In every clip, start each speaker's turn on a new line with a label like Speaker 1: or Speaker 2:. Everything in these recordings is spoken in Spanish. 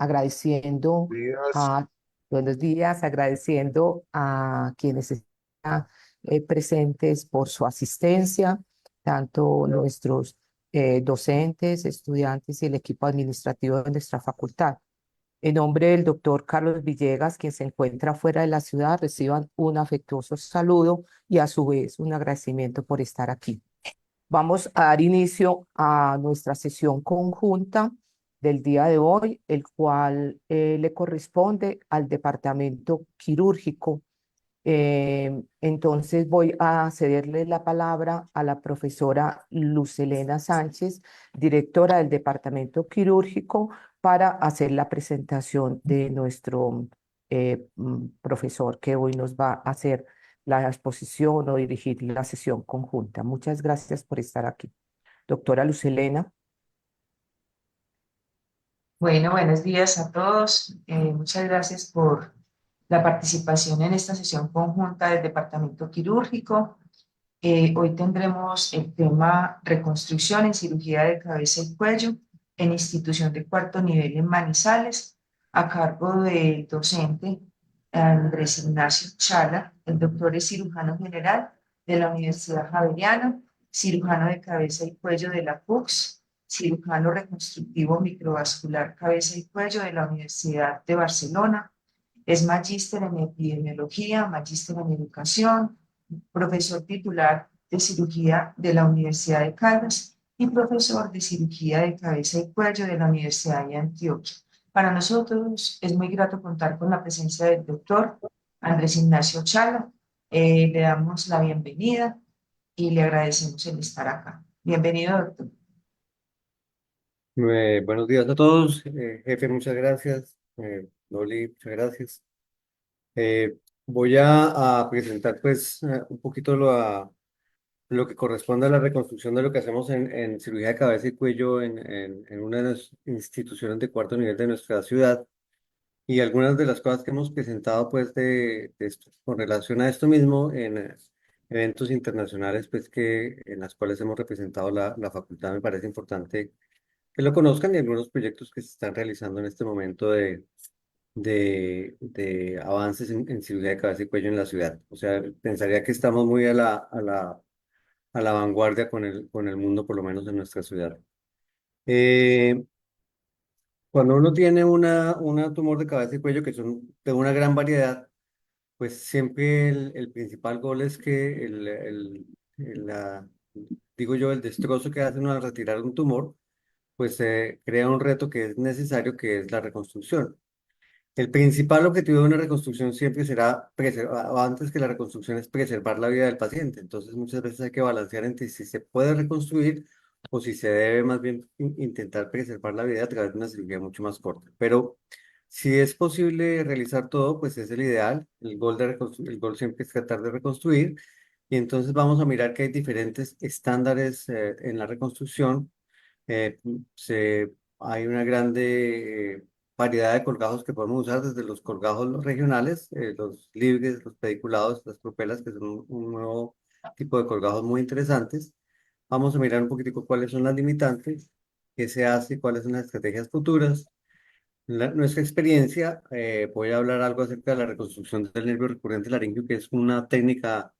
Speaker 1: agradeciendo
Speaker 2: Días.
Speaker 1: a, buenos días, agradeciendo a quienes están presentes por su asistencia, tanto nuestros docentes, estudiantes y el equipo administrativo de nuestra facultad. En nombre del doctor Carlos Villegas, quien se encuentra fuera de la ciudad, reciban un afectuoso saludo y a su vez un agradecimiento por estar aquí. Vamos a dar inicio a nuestra sesión conjunta del día de hoy, el cual le corresponde al departamento quirúrgico. Entonces voy a cederle la palabra a la profesora Lucelena Sánchez, directora del departamento quirúrgico, para hacer la presentación de nuestro profesor que hoy nos va a hacer la exposición o dirigir la sesión conjunta. Muchas gracias por estar aquí. Doctora Lucelena.
Speaker 3: Bueno, buenos días a todos. Muchas gracias por la participación en esta sesión conjunta del Departamento Quirúrgico. Hoy tendremos el tema reconstrucción en cirugía de cabeza y cuello en institución de cuarto nivel en Manizales, a cargo del docente Andrés Ignacio Chala. El doctor es cirujano general de la Universidad Javeriana, cirujano de cabeza y cuello de la PUCS, cirujano reconstructivo microvascular cabeza y cuello de la Universidad de Barcelona. Es magíster en epidemiología, magíster en educación, profesor titular de cirugía de la Universidad de Caldas y profesor de cirugía de cabeza y cuello de la Universidad de Antioquia. Para nosotros es muy grato contar con la presencia del doctor Andrés Ignacio Chala. Le damos la bienvenida y le agradecemos el estar acá. Bienvenido, doctor.
Speaker 2: Buenos días a todos. Jefe, muchas gracias. Loli, muchas gracias. Voy a presentar pues un poquito lo que corresponde a la reconstrucción de lo que hacemos en cirugía de cabeza y cuello en una de las instituciones de cuarto nivel de nuestra ciudad y algunas de las cosas que hemos presentado pues de esto, con relación a esto mismo en eventos internacionales pues en las cuales hemos representado la facultad. Me parece importante que lo conozcan y algunos proyectos que se están realizando en este momento de avances en cirugía de cabeza y cuello en la ciudad. O sea, pensaría que estamos muy a la vanguardia con el mundo, por lo menos en nuestra ciudad. Eh, Cuando uno tiene una tumor de cabeza y cuello que son de una gran variedad, pues siempre el principal gol es que digo yo, el destrozo que hace uno al retirar un tumor pues se crea un reto que es necesario, que es la reconstrucción. El principal objetivo de una reconstrucción siempre será preservar, antes que la reconstrucción es preservar la vida del paciente. Entonces muchas veces hay que balancear entre si se puede reconstruir o si se debe más bien intentar preservar la vida a través de una cirugía mucho más corta. Pero si es posible realizar todo, pues es el ideal. El gol siempre es tratar de reconstruir. Y entonces vamos a mirar que hay diferentes estándares en la reconstrucción. eh, Hay una grande variedad de colgajos que podemos usar, desde los colgajos regionales, los libres, los pediculados, las propelas, que son un nuevo tipo de colgajos muy interesantes. Vamos a mirar un poquitico cuáles son las limitantes, qué se hace, cuáles son las estrategias futuras. Nuestra experiencia, voy a hablar algo acerca de la reconstrucción del nervio recurrente laríngeo, que es una técnica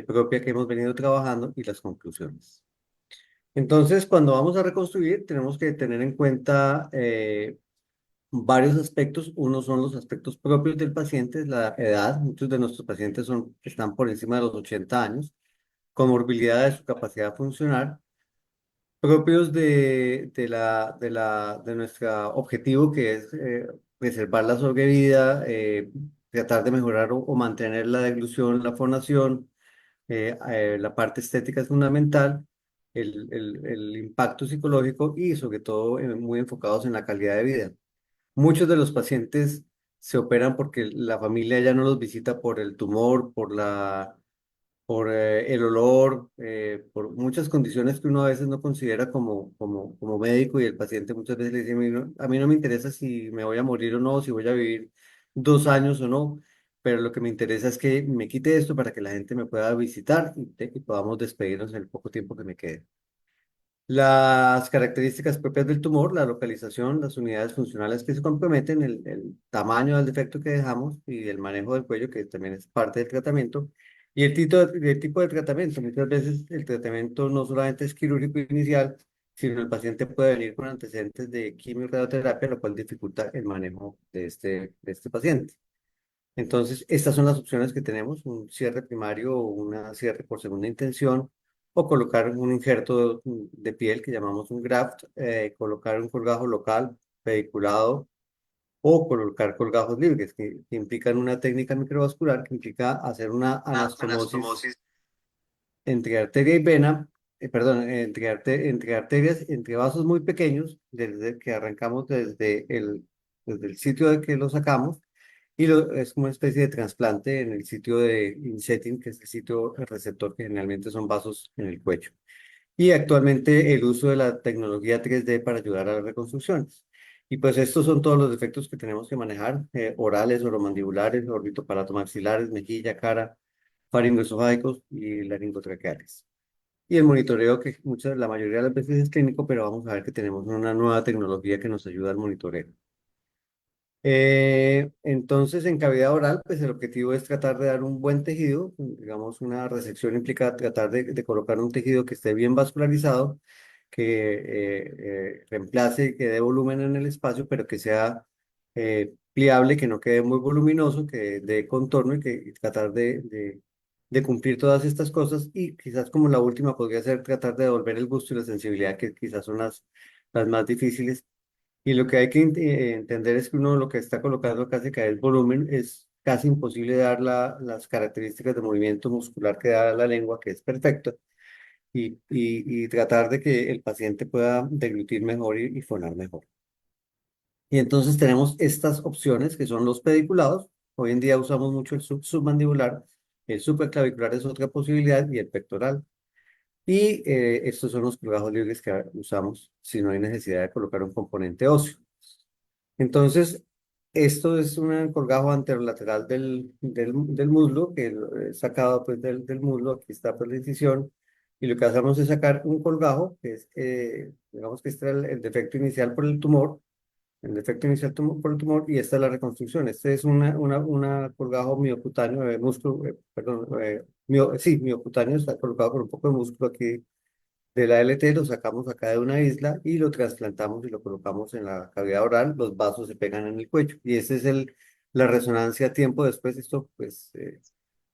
Speaker 2: propia que hemos venido trabajando, y las conclusiones. Entonces, cuando vamos a reconstruir, tenemos que tener en cuenta varios aspectos. Uno son los aspectos propios del paciente, la edad. Muchos de nuestros pacientes están por encima de los 80 años, comorbilidad de su capacidad funcional, propios de nuestro objetivo, que es preservar la sobrevida, tratar de mejorar o mantener la deglución, la fonación. La parte estética es fundamental, el impacto psicológico y sobre todo muy enfocados en la calidad de vida. Muchos de los pacientes se operan porque la familia ya no los visita por el tumor, por el olor, por muchas condiciones que uno a veces no considera como médico, y el paciente muchas veces le dice: a mí no me interesa si me voy a morir o no, si voy a vivir 2 años o no, pero lo que me interesa es que me quite esto para que la gente me pueda visitar y podamos despedirnos en el poco tiempo que me quede. Las características propias del tumor, la localización, las unidades funcionales que se comprometen, el tamaño del defecto que dejamos y el manejo del cuello, que también es parte del tratamiento, y el tipo de tratamiento. Muchas veces el tratamiento no solamente es quirúrgico inicial, sino el paciente puede venir con antecedentes de quimio y radioterapia, lo cual dificulta el manejo de este paciente. Entonces, estas son las opciones que tenemos: un cierre primario o una cierre por segunda intención, o colocar un injerto de piel que llamamos un graft, colocar un colgajo local, pediculado, o colocar colgajos libres, que implican una técnica microvascular que implica hacer una anastomosis
Speaker 3: Anastomosis.
Speaker 2: entre arteria y vena, perdón, entre arterias, entre vasos muy pequeños, desde que arrancamos desde el sitio de que lo sacamos, y es como una especie de trasplante en el sitio de insetting, que es el sitio el receptor, que generalmente son vasos en el cuello. Y actualmente el uso de la tecnología 3D para ayudar a las reconstrucciones. Y pues estos son todos los defectos que tenemos que manejar: orales, oromandibulares, orbitopalato-maxilares, mejilla, cara, faringoesofágicos y laringotraqueales. Y el monitoreo, que la mayoría de las veces es clínico, pero vamos a ver que tenemos una nueva tecnología que nos ayuda al monitoreo. Entonces, en cavidad oral, pues el objetivo es tratar de dar un buen tejido. Digamos, una resección implica tratar de colocar un tejido que esté bien vascularizado, que reemplace y que dé volumen en el espacio, pero que sea pliable, que no quede muy voluminoso, que dé contorno, y tratar de cumplir todas estas cosas. Y quizás como la última podría ser tratar de devolver el gusto y la sensibilidad, que quizás son las más difíciles. Y lo que hay que entender es que uno lo que está colocando casi que es volumen. Es casi imposible dar las características de movimiento muscular que da la lengua, que es perfecto, y tratar de que el paciente pueda deglutir mejor y fonar mejor. Y entonces tenemos estas opciones que son los pediculados. Hoy en día usamos mucho el submandibular, el supraclavicular es otra posibilidad, y el pectoral. Y estos son los colgajos libres que usamos si no hay necesidad de colocar un componente óseo. Entonces, esto es un colgajo anterolateral del muslo, que es sacado pues del muslo. Aquí está pues la incisión, y lo que hacemos es sacar un colgajo, que es, digamos que este era el defecto inicial por el tumor, por el tumor, y esta es la reconstrucción. Este es una colgajo miocutáneo de músculo, perdón, sí, miocutáneo. Está colocado con un poco de músculo aquí de la LT, lo sacamos acá de una isla y lo trasplantamos y lo colocamos en la cavidad oral. Los vasos se pegan en el cuello, y ese es la resonancia tiempo después. Esto pues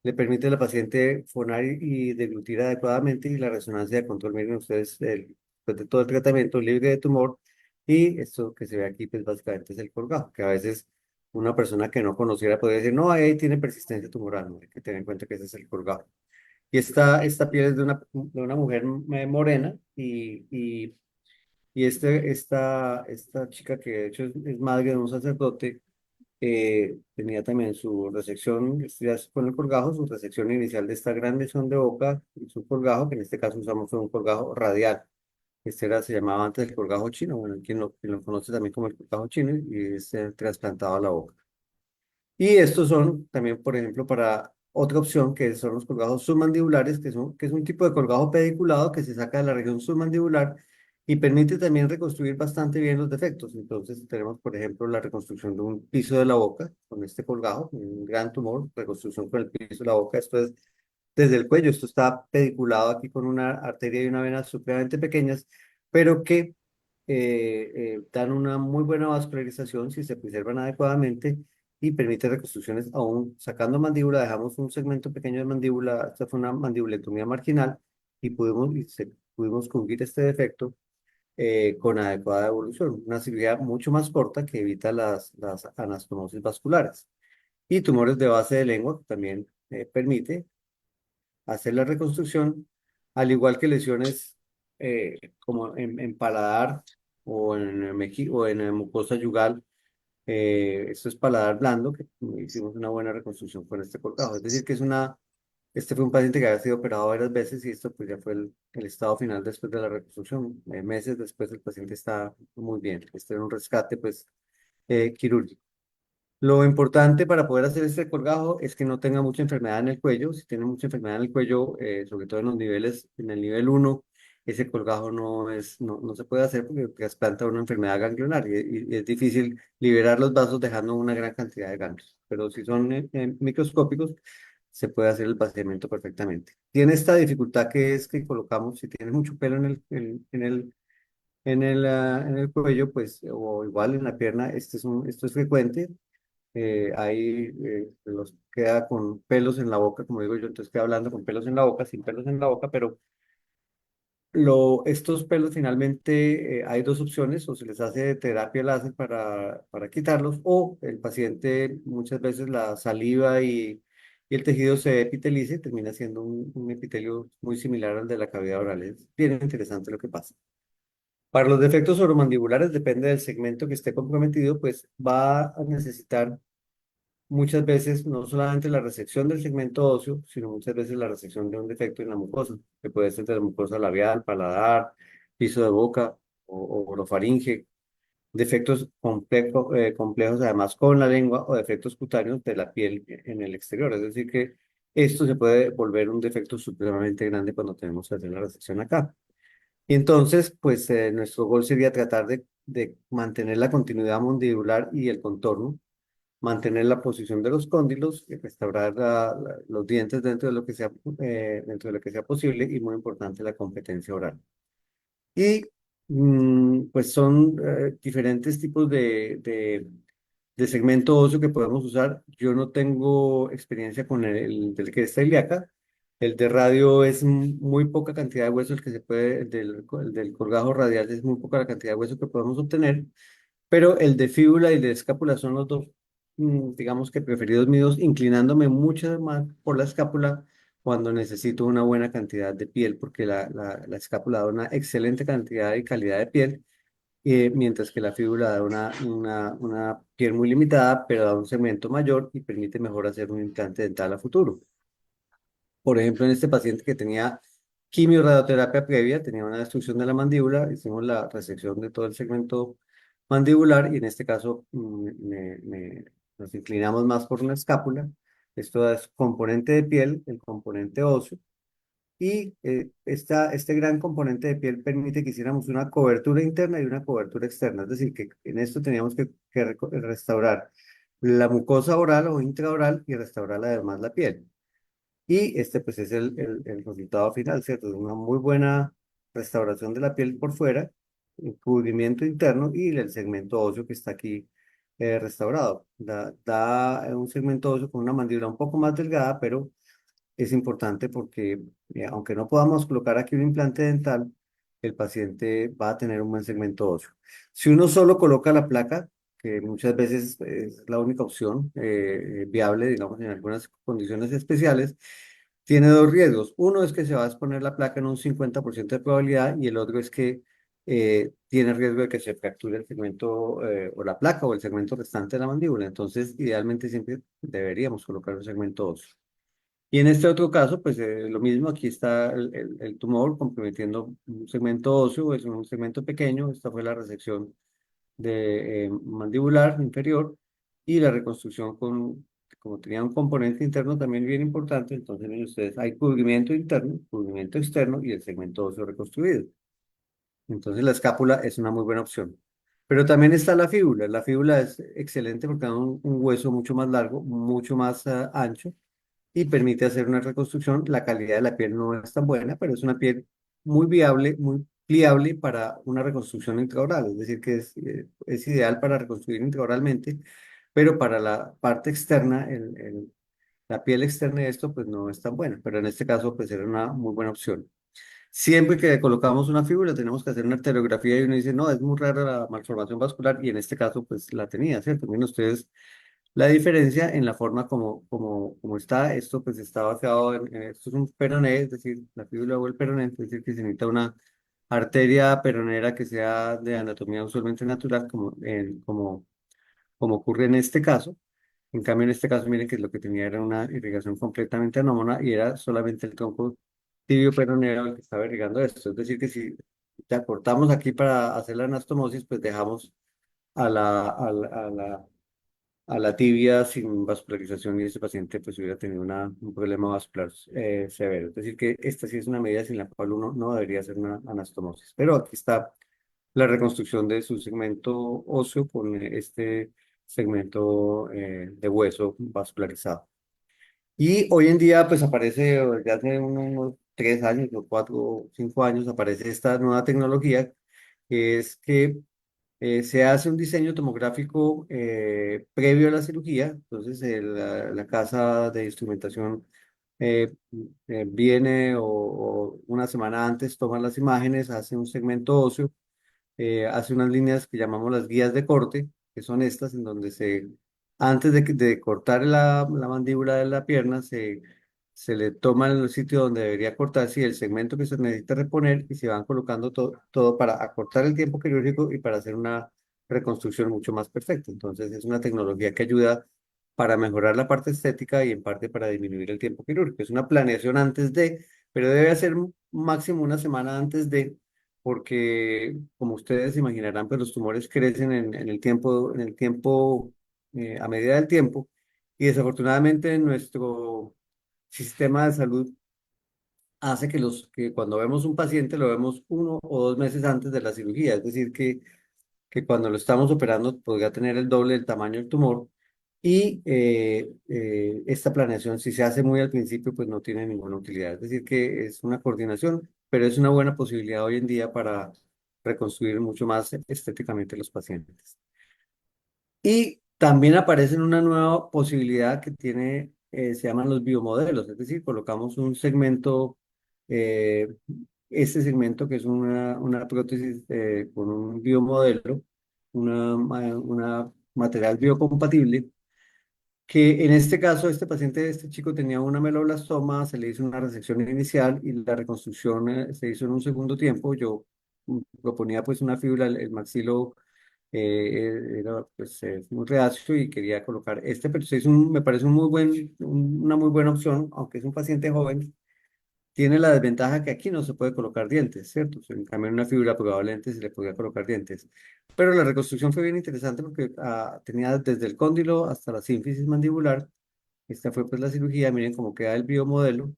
Speaker 2: le permite al paciente fonar y deglutir adecuadamente, y la resonancia de control, miren ustedes, después de todo el tratamiento, libre de tumor. Y esto que se ve aquí pues básicamente es el colgado, que a veces una persona que no conociera podría decir: no, ahí tiene persistencia tumoral. No, hay que tener en cuenta que ese es el colgado. Y esta piel es de una mujer morena, y esta chica, que de hecho es madre de un sacerdote, tenía también su resección, esto ya es con el colgajo, su resección inicial de esta gran lesión de boca, y su colgajo, que en este caso usamos un colgajo radial. Se llamaba antes el colgajo chino, bueno, quien lo conoce también como el colgajo chino, y es trasplantado a la boca. Y estos son también, por ejemplo, para otra opción, que son los colgajos submandibulares, que es un tipo de colgajo pediculado que se saca de la región submandibular y permite también reconstruir bastante bien los defectos. Entonces tenemos, por ejemplo, la reconstrucción de un piso de la boca con este colgajo, un gran tumor, reconstrucción con el piso de la boca. Esto es desde el cuello. Esto está pediculado aquí con una arteria y una vena supremamente pequeñas, pero que dan una muy buena vascularización si se preservan adecuadamente, y permite reconstrucciones aún sacando mandíbula. Dejamos un segmento pequeño de mandíbula. Esta fue una mandibulectomía marginal, y pudimos cubrir este defecto con adecuada evolución. Una cirugía mucho más corta que evita las anastomosis vasculares. Y tumores de base de lengua, que también permite hacer la reconstrucción, al igual que lesiones como en paladar, o en mucosa yugal. Esto es paladar blando, que hicimos una buena reconstrucción con este colgado. Es decir, que este fue un paciente que había sido operado varias veces, y esto pues ya fue el estado final después de la reconstrucción. Meses después el paciente está muy bien. Este era un rescate pues quirúrgico. Lo importante para poder hacer este colgajo es que no tenga mucha enfermedad en el cuello. Si tiene mucha enfermedad en el cuello, sobre todo en el nivel 1 ese colgajo no se puede hacer porque trasplanta una enfermedad ganglionar y es difícil liberar los vasos dejando una gran cantidad de ganglios. Pero si son microscópicos, se puede hacer el vaciamiento perfectamente. Tiene esta dificultad que es que colocamos, si tienes mucho pelo en el cuello, pues, o igual en la pierna, esto es frecuente. Ahí los queda con pelos en la boca, como digo yo, entonces queda hablando con pelos en la boca, sin pelos en la boca, pero estos pelos finalmente hay dos opciones, o se les hace terapia láser para quitarlos, o el paciente muchas veces la saliva y el tejido se epiteliza y termina siendo un epitelio muy similar al de la cavidad oral. Es bien interesante lo que pasa. Para los defectos oromandibulares, depende del segmento que esté comprometido, pues va a necesitar muchas veces no solamente la resección del segmento óseo, sino muchas veces la resección de un defecto en la mucosa, que puede ser de la mucosa labial, paladar, piso de boca o orofaringe, defectos complejos además con la lengua o defectos cutáneos de la piel en el exterior. Es decir, que esto se puede volver un defecto supremamente grande cuando tenemos que hacer la resección acá. Y entonces, pues nuestro gol sería tratar de mantener la continuidad mandibular y el contorno, mantener la posición de los cóndilos, y restaurar los dientes dentro de lo que sea posible y muy importante la competencia oral. Y pues son diferentes tipos de segmento óseo que podemos usar. Yo no tengo experiencia con el del que está ilíaca. El de radio es muy poca cantidad de hueso el que se puede, el del colgajo radial es muy poca la cantidad de hueso que podemos obtener, pero el de fíbula y el de escápula son los dos, digamos que preferidos míos, inclinándome mucho más por la escápula cuando necesito una buena cantidad de piel, porque la escápula da una excelente cantidad y calidad de piel, mientras que la fíbula da una piel muy limitada, pero da un segmento mayor y permite mejor hacer un implante dental a futuro. Por ejemplo, en este paciente que tenía quimio-radioterapia previa, tenía una destrucción de la mandíbula, hicimos la resección de todo el segmento mandibular y en este caso nos inclinamos más por una escápula. Esto es componente de piel, el componente óseo, y este gran componente de piel permite que hiciéramos una cobertura interna y una cobertura externa. Es decir, que en esto teníamos que restaurar la mucosa oral o intraoral y restaurar además la piel. Y este pues es el resultado final, ¿cierto? De una muy buena restauración de la piel por fuera, un cubrimiento interno y el segmento óseo que está aquí restaurado. Da un segmento óseo con una mandíbula un poco más delgada, pero es importante porque aunque no podamos colocar aquí un implante dental, el paciente va a tener un buen segmento óseo. Si uno solo coloca la placa, que muchas veces es la única opción viable, digamos, en algunas condiciones especiales, tiene dos riesgos. Uno es que se va a exponer la placa en un 50% de probabilidad y el otro es que tiene riesgo de que se fracture el segmento o la placa o el segmento restante de la mandíbula. Entonces, idealmente siempre deberíamos colocar un segmento óseo. Y en este otro caso, pues lo mismo, aquí está el tumor comprometiendo un segmento óseo, es un segmento pequeño, esta fue la resección de mandibular inferior y la reconstrucción como tenía un componente interno también bien importante, entonces miren ustedes, hay cubrimiento interno, cubrimiento externo y el segmento óseo reconstruido. Entonces la escápula es una muy buena opción. Pero también está la fíbula es excelente porque da un hueso mucho más largo, mucho más ancho y permite hacer una reconstrucción. La calidad de la piel no es tan buena, pero es una piel muy viable, muy pliable para una reconstrucción intraoral, es decir, que es ideal para reconstruir intraoralmente, pero para la parte externa, la piel externa de esto, pues no es tan buena, pero en este caso, pues era una muy buena opción. Siempre que colocamos una fibra tenemos que hacer una arteriografía y uno dice, no, es muy rara la malformación vascular y en este caso pues la tenía, ¿cierto? Miren ustedes la diferencia en la forma como está, esto pues está basado esto es un peroné, es decir, la fíbula o el peroné, es decir, que se necesita una arteria peronera que sea de anatomía usualmente natural, como ocurre en este caso. En cambio, en este caso, miren que lo que tenía era una irrigación completamente anómala y era solamente el tronco tibio peroneo el que estaba irrigando esto. Es decir, que si te acortamos aquí para hacer la anastomosis, pues dejamos a la a la tibia sin vascularización y ese paciente pues hubiera tenido un problema vascular severo. Es decir, que esta sí es una medida sin la cual uno no debería hacer una anastomosis. Pero aquí está la reconstrucción de su segmento óseo con este segmento de hueso vascularizado. Y hoy en día, pues aparece, desde hace unos 3 años o 4 o 5 años, aparece esta nueva tecnología, que es que se hace un diseño tomográfico previo a la cirugía. Entonces, la casa de instrumentación eh, viene o una semana antes toma las imágenes, hace un segmento óseo, hace unas líneas que llamamos las guías de corte, que son estas, en donde antes de cortar la mandíbula de la pierna, se le toma el sitio donde debería cortarse y el segmento que se necesita reponer y se van colocando todo para acortar el tiempo quirúrgico y para hacer una reconstrucción mucho más perfecta. Entonces, es una tecnología que ayuda para mejorar la parte estética y en parte para disminuir el tiempo quirúrgico. Es una planeación antes de, pero debe hacer máximo una semana antes de, porque como ustedes imaginarán, pues los tumores crecen en el tiempo, a medida del tiempo, y desafortunadamente nuestro sistema de salud hace que cuando vemos un paciente lo vemos 1 o 2 meses antes de la cirugía, es decir, que cuando lo estamos operando podría tener el doble del tamaño del tumor. Y esta planeación, si se hace muy al principio, pues no tiene ninguna utilidad. Es decir, que es una coordinación, pero es una buena posibilidad hoy en día para reconstruir mucho más estéticamente los pacientes. Y también aparece una nueva posibilidad que tiene, se llaman los biomodelos, es decir, colocamos un segmento, eh, este segmento que es una prótesis con un biomodelo, una material biocompatible, que en este caso, este chico tenía una meloblastoma, se le hizo una resección inicial y la reconstrucción se hizo en un segundo tiempo. Yo proponía pues una fibra, el maxilo era pues muy reacio y quería colocar pero me parece una muy buena opción, aunque es un paciente joven. Tiene la desventaja que aquí no se puede colocar dientes, ¿cierto? En cambio, en una fibra probablemente se le podía colocar dientes. Pero la reconstrucción fue bien interesante porque tenía desde el cóndilo hasta la sínfisis mandibular. Esta fue pues la cirugía, miren cómo queda el biomodelo.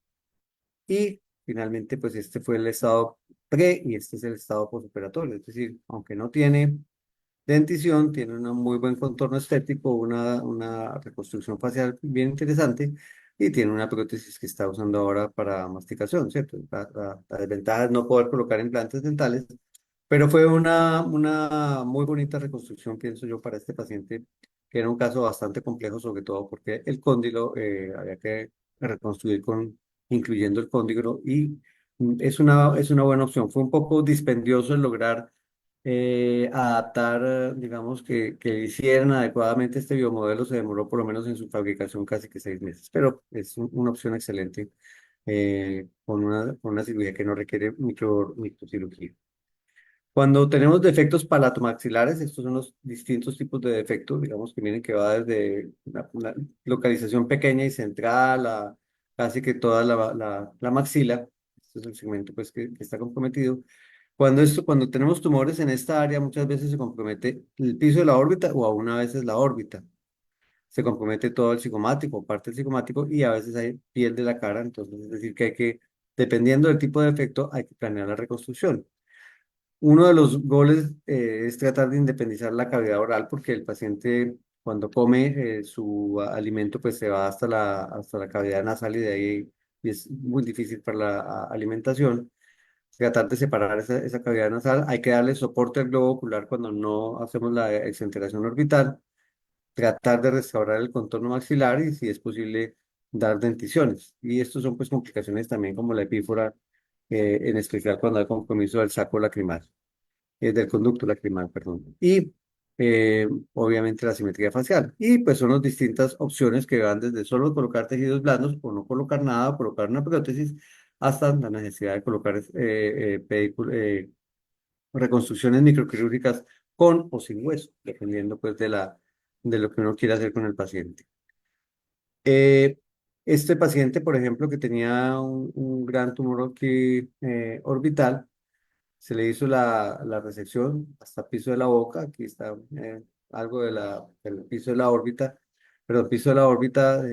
Speaker 2: Y finalmente pues este fue el estado pre y este es el estado postoperatorio. Es decir, aunque no tiene dentición, tiene un muy buen contorno estético, una reconstrucción facial bien interesante y tiene una prótesis que está usando ahora para masticación, ¿cierto? La desventaja es no poder colocar implantes dentales, pero fue una muy bonita reconstrucción, pienso yo, para este paciente, que era un caso bastante complejo, sobre todo porque el cóndilo había que reconstruir incluyendo el cóndilo y es una buena opción. Fue un poco dispendioso el lograr adaptar, digamos, que hicieran adecuadamente este biomodelo, se demoró por lo menos en su fabricación casi que 6 meses, pero es una opción excelente con una cirugía que no requiere microcirugía. Cuando tenemos defectos palatomaxilares, estos son los distintos tipos de defectos, digamos que miren que va desde una localización pequeña y central a casi que toda la maxila. Este es el segmento pues, que está comprometido. Cuando tenemos tumores en esta área, muchas veces se compromete el piso de la órbita o aún a veces la órbita. Se compromete todo el cigomático, parte del cigomático y a veces hay piel de la cara. Entonces, es decir, dependiendo del tipo de defecto, hay que planear la reconstrucción. Uno de los goles es tratar de independizar la cavidad oral porque el paciente cuando come su alimento pues se va hasta la cavidad nasal y de ahí y es muy difícil para la alimentación. Tratar de separar esa cavidad nasal. Hay que darle soporte al globo ocular cuando no hacemos la exenteración orbital. Tratar de restaurar el contorno maxilar y si es posible dar denticiones. Y estos son pues complicaciones también como la epífora, en especial cuando hay compromiso del saco lacrimal del conducto lacrimal, perdón. Y obviamente la simetría facial. Y pues son las distintas opciones que van desde solo colocar tejidos blandos o no colocar nada, o colocar una prótesis, hasta la necesidad de colocar reconstrucciones microquirúrgicas con o sin hueso, dependiendo pues de lo que uno quiera hacer con el paciente. Eh, este paciente, por ejemplo, que tenía un gran tumor aquí, orbital, se le hizo la resección hasta el piso de la boca, aquí está algo del piso de la órbita, pero el piso de la órbita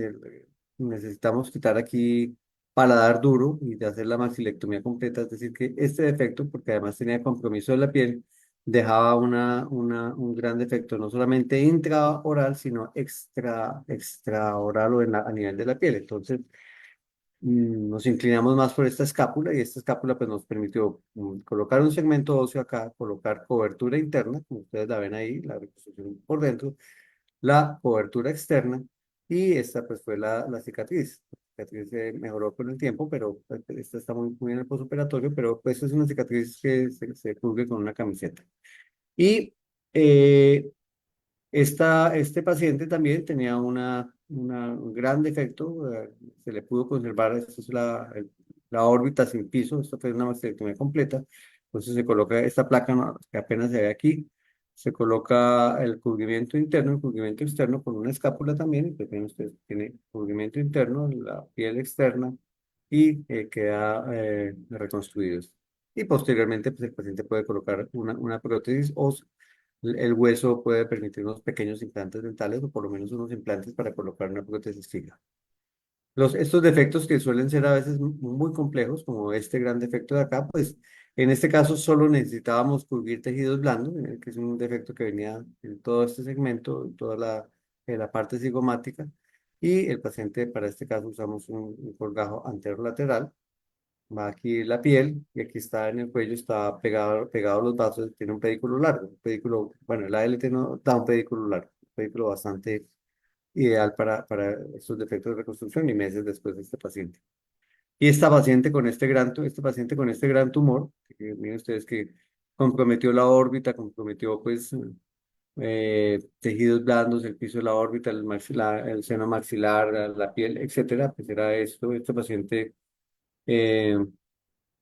Speaker 2: necesitamos quitar aquí paladar duro y de hacer la maxilectomía completa, es decir, que este defecto, porque además tenía compromiso de la piel, dejaba un gran defecto, no solamente intraoral, sino extraoral o a nivel de la piel. Entonces, nos inclinamos más por esta escápula y esta escápula pues nos permitió colocar un segmento óseo acá, colocar cobertura interna, como ustedes la ven ahí, la reconstrucción por dentro, la cobertura externa y esta pues fue la cicatriz. La cicatriz se mejoró con el tiempo, pero pues, esta está muy en el postoperatorio, pero pues es una cicatriz que se cubre con una camiseta. Y eh, este paciente también tenía un gran defecto, se le pudo conservar, esta es la órbita sin piso, esto fue una mastectomía completa, entonces se coloca esta placa que apenas se ve aquí, se coloca el cubrimiento interno, el cubrimiento externo con una escápula también, y pues ven ustedes, tiene cubrimiento interno, la piel externa y queda reconstruido. Y posteriormente pues el paciente puede colocar una prótesis o el hueso puede permitir unos pequeños implantes dentales o por lo menos unos implantes para colocar una prótesis fija. Estos defectos que suelen ser a veces muy complejos, como este gran defecto de acá, pues en este caso solo necesitábamos cubrir tejidos blandos, que es un defecto que venía en todo este segmento, en toda la parte cigomática, y el paciente para este caso usamos un colgajo anterolateral. Va aquí la piel y aquí está en el cuello, está pegado a los vasos, tiene un pedículo largo, un pedículo, bueno, el ALT no da un pedículo largo, un pedículo bastante ideal para estos defectos de reconstrucción y meses después de este paciente. Y esta paciente con este paciente con este gran tumor, que miren ustedes que comprometió la órbita, comprometió pues tejidos blandos, el piso de la órbita, el seno maxilar, la piel, etcétera, pues era esto, este paciente eh,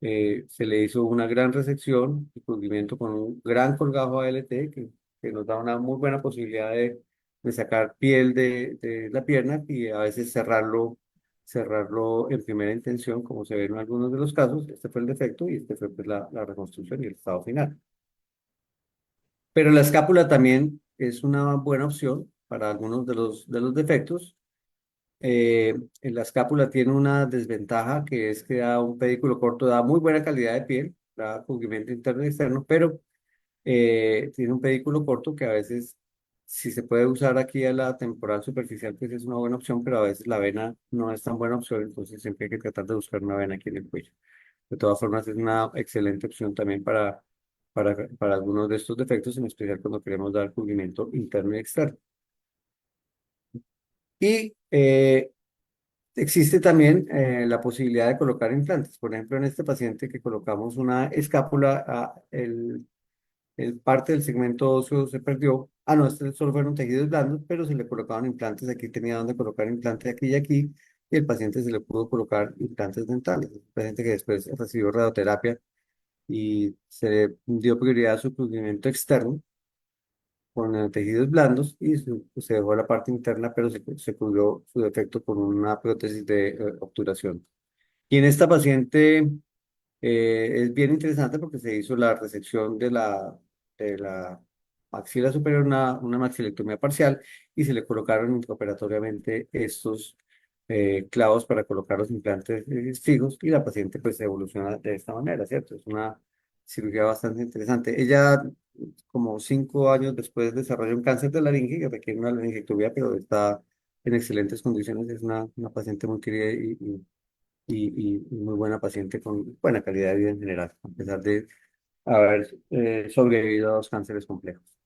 Speaker 2: se le hizo una gran resección y cubrimiento con un gran colgajo ALT que nos da una muy buena posibilidad de sacar piel de la pierna y a veces cerrarlo en primera intención, como se ve en algunos de los casos. Este fue el defecto y este fue pues, la reconstrucción y el estado final. Pero la escápula también es una buena opción para algunos de los defectos. La escápula tiene una desventaja que es que da un pedículo corto, da muy buena calidad de piel, da cubrimiento interno y externo, pero tiene un pedículo corto que a veces, si se puede usar aquí a la temporal superficial, pues es una buena opción, pero a veces la vena no es tan buena opción, entonces siempre hay que tratar de buscar una vena aquí en el cuello. De todas formas, es una excelente opción también para algunos de estos defectos, en especial cuando queremos dar cubrimiento interno y externo. Y existe también la posibilidad de colocar implantes. Por ejemplo, en este paciente que colocamos una escápula, el parte del segmento óseo se perdió. Ah, no, este solo fueron tejidos blandos, pero se le colocaban implantes. Aquí tenía donde colocar implantes aquí y aquí. Y el paciente se le pudo colocar implantes dentales. Un paciente que después recibió radioterapia y se le dio prioridad a su cubrimiento externo con tejidos blandos y se dejó la parte interna, pero se cubrió su defecto con una prótesis de obturación. Y en esta paciente es bien interesante porque se hizo la resección de la maxila superior, una maxilectomía parcial, y se le colocaron intraoperatoriamente estos clavos para colocar los implantes fijos, y la paciente pues evoluciona de esta manera, ¿cierto? Es una cirugía bastante interesante. Ella, como 5 años después, desarrolla un cáncer de laringe que requiere una laringectomía, pero está en excelentes condiciones. Es una paciente muy querida y muy buena paciente con buena calidad de vida en general, a pesar de haber sobrevivido a dos cánceres complejos.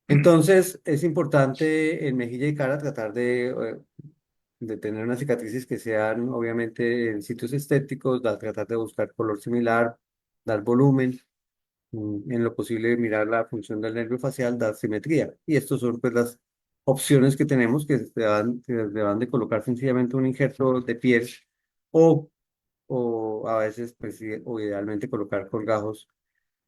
Speaker 2: Entonces, es importante en mejilla y cara tratar de tener unas cicatrices que sean, obviamente, en sitios estéticos, tratar de buscar color similar, dar volumen, en lo posible mirar la función del nervio facial, dar simetría. Y estas son pues las opciones que tenemos que se van de colocar sencillamente un injerto de piel o o a veces, pues, sí, o idealmente colocar colgajos,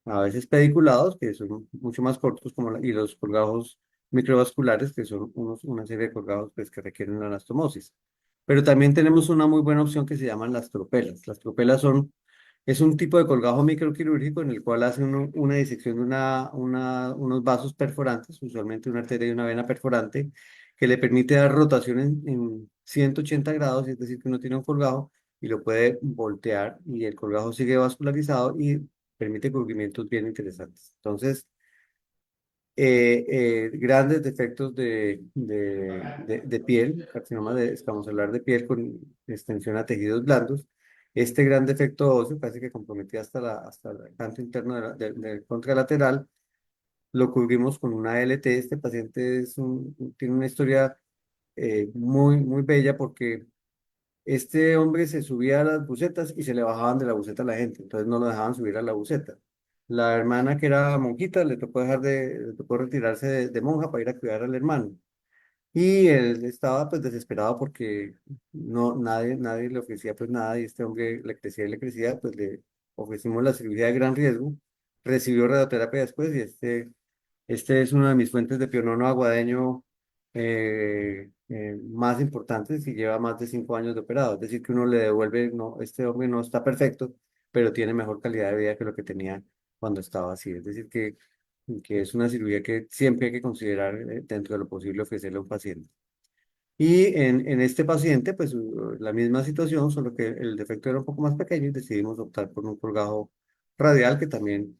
Speaker 2: a veces pediculados, que son mucho más cortos, y los colgajos microvasculares, que son una serie de colgajos pues, que requieren la anastomosis. Pero también tenemos una muy buena opción que se llaman las tropelas. Las tropelas es un tipo de colgajo microquirúrgico en el cual hace una disección de unos vasos perforantes, usualmente una arteria y una vena perforante, que le permite dar rotación en 180 grados, es decir, que uno tiene un colgajo y lo puede voltear y el colgajo sigue vascularizado y permite cubrimientos bien interesantes. Entonces, grandes defectos de piel, carcinoma de escamocelular de piel con extensión a tejidos blandos. Este gran defecto óseo, casi que comprometía hasta el canto interno del contralateral, lo cubrimos con una LT. Este paciente tiene una historia muy bella porque este hombre se subía a las bucetas y se le bajaban de la buceta a la gente, entonces no lo dejaban subir a la buceta. La hermana que era monjita le tocó retirarse de monja para ir a cuidar al hermano. Y él estaba pues desesperado porque nadie le ofrecía pues nada y este hombre le crecía, pues le ofrecimos la cirugía de gran riesgo, recibió radioterapia después y este es una de mis fuentes de pionono aguadeño más importantes y lleva más de 5 años de operado. Es decir, que uno le devuelve, no, este hombre no está perfecto, pero tiene mejor calidad de vida que lo que tenía cuando estaba así. Es decir, que es una cirugía que siempre hay que considerar dentro de lo posible ofrecerle a un paciente. Y en este paciente, pues la misma situación, solo que el defecto era un poco más pequeño y decidimos optar por un colgajo radial que también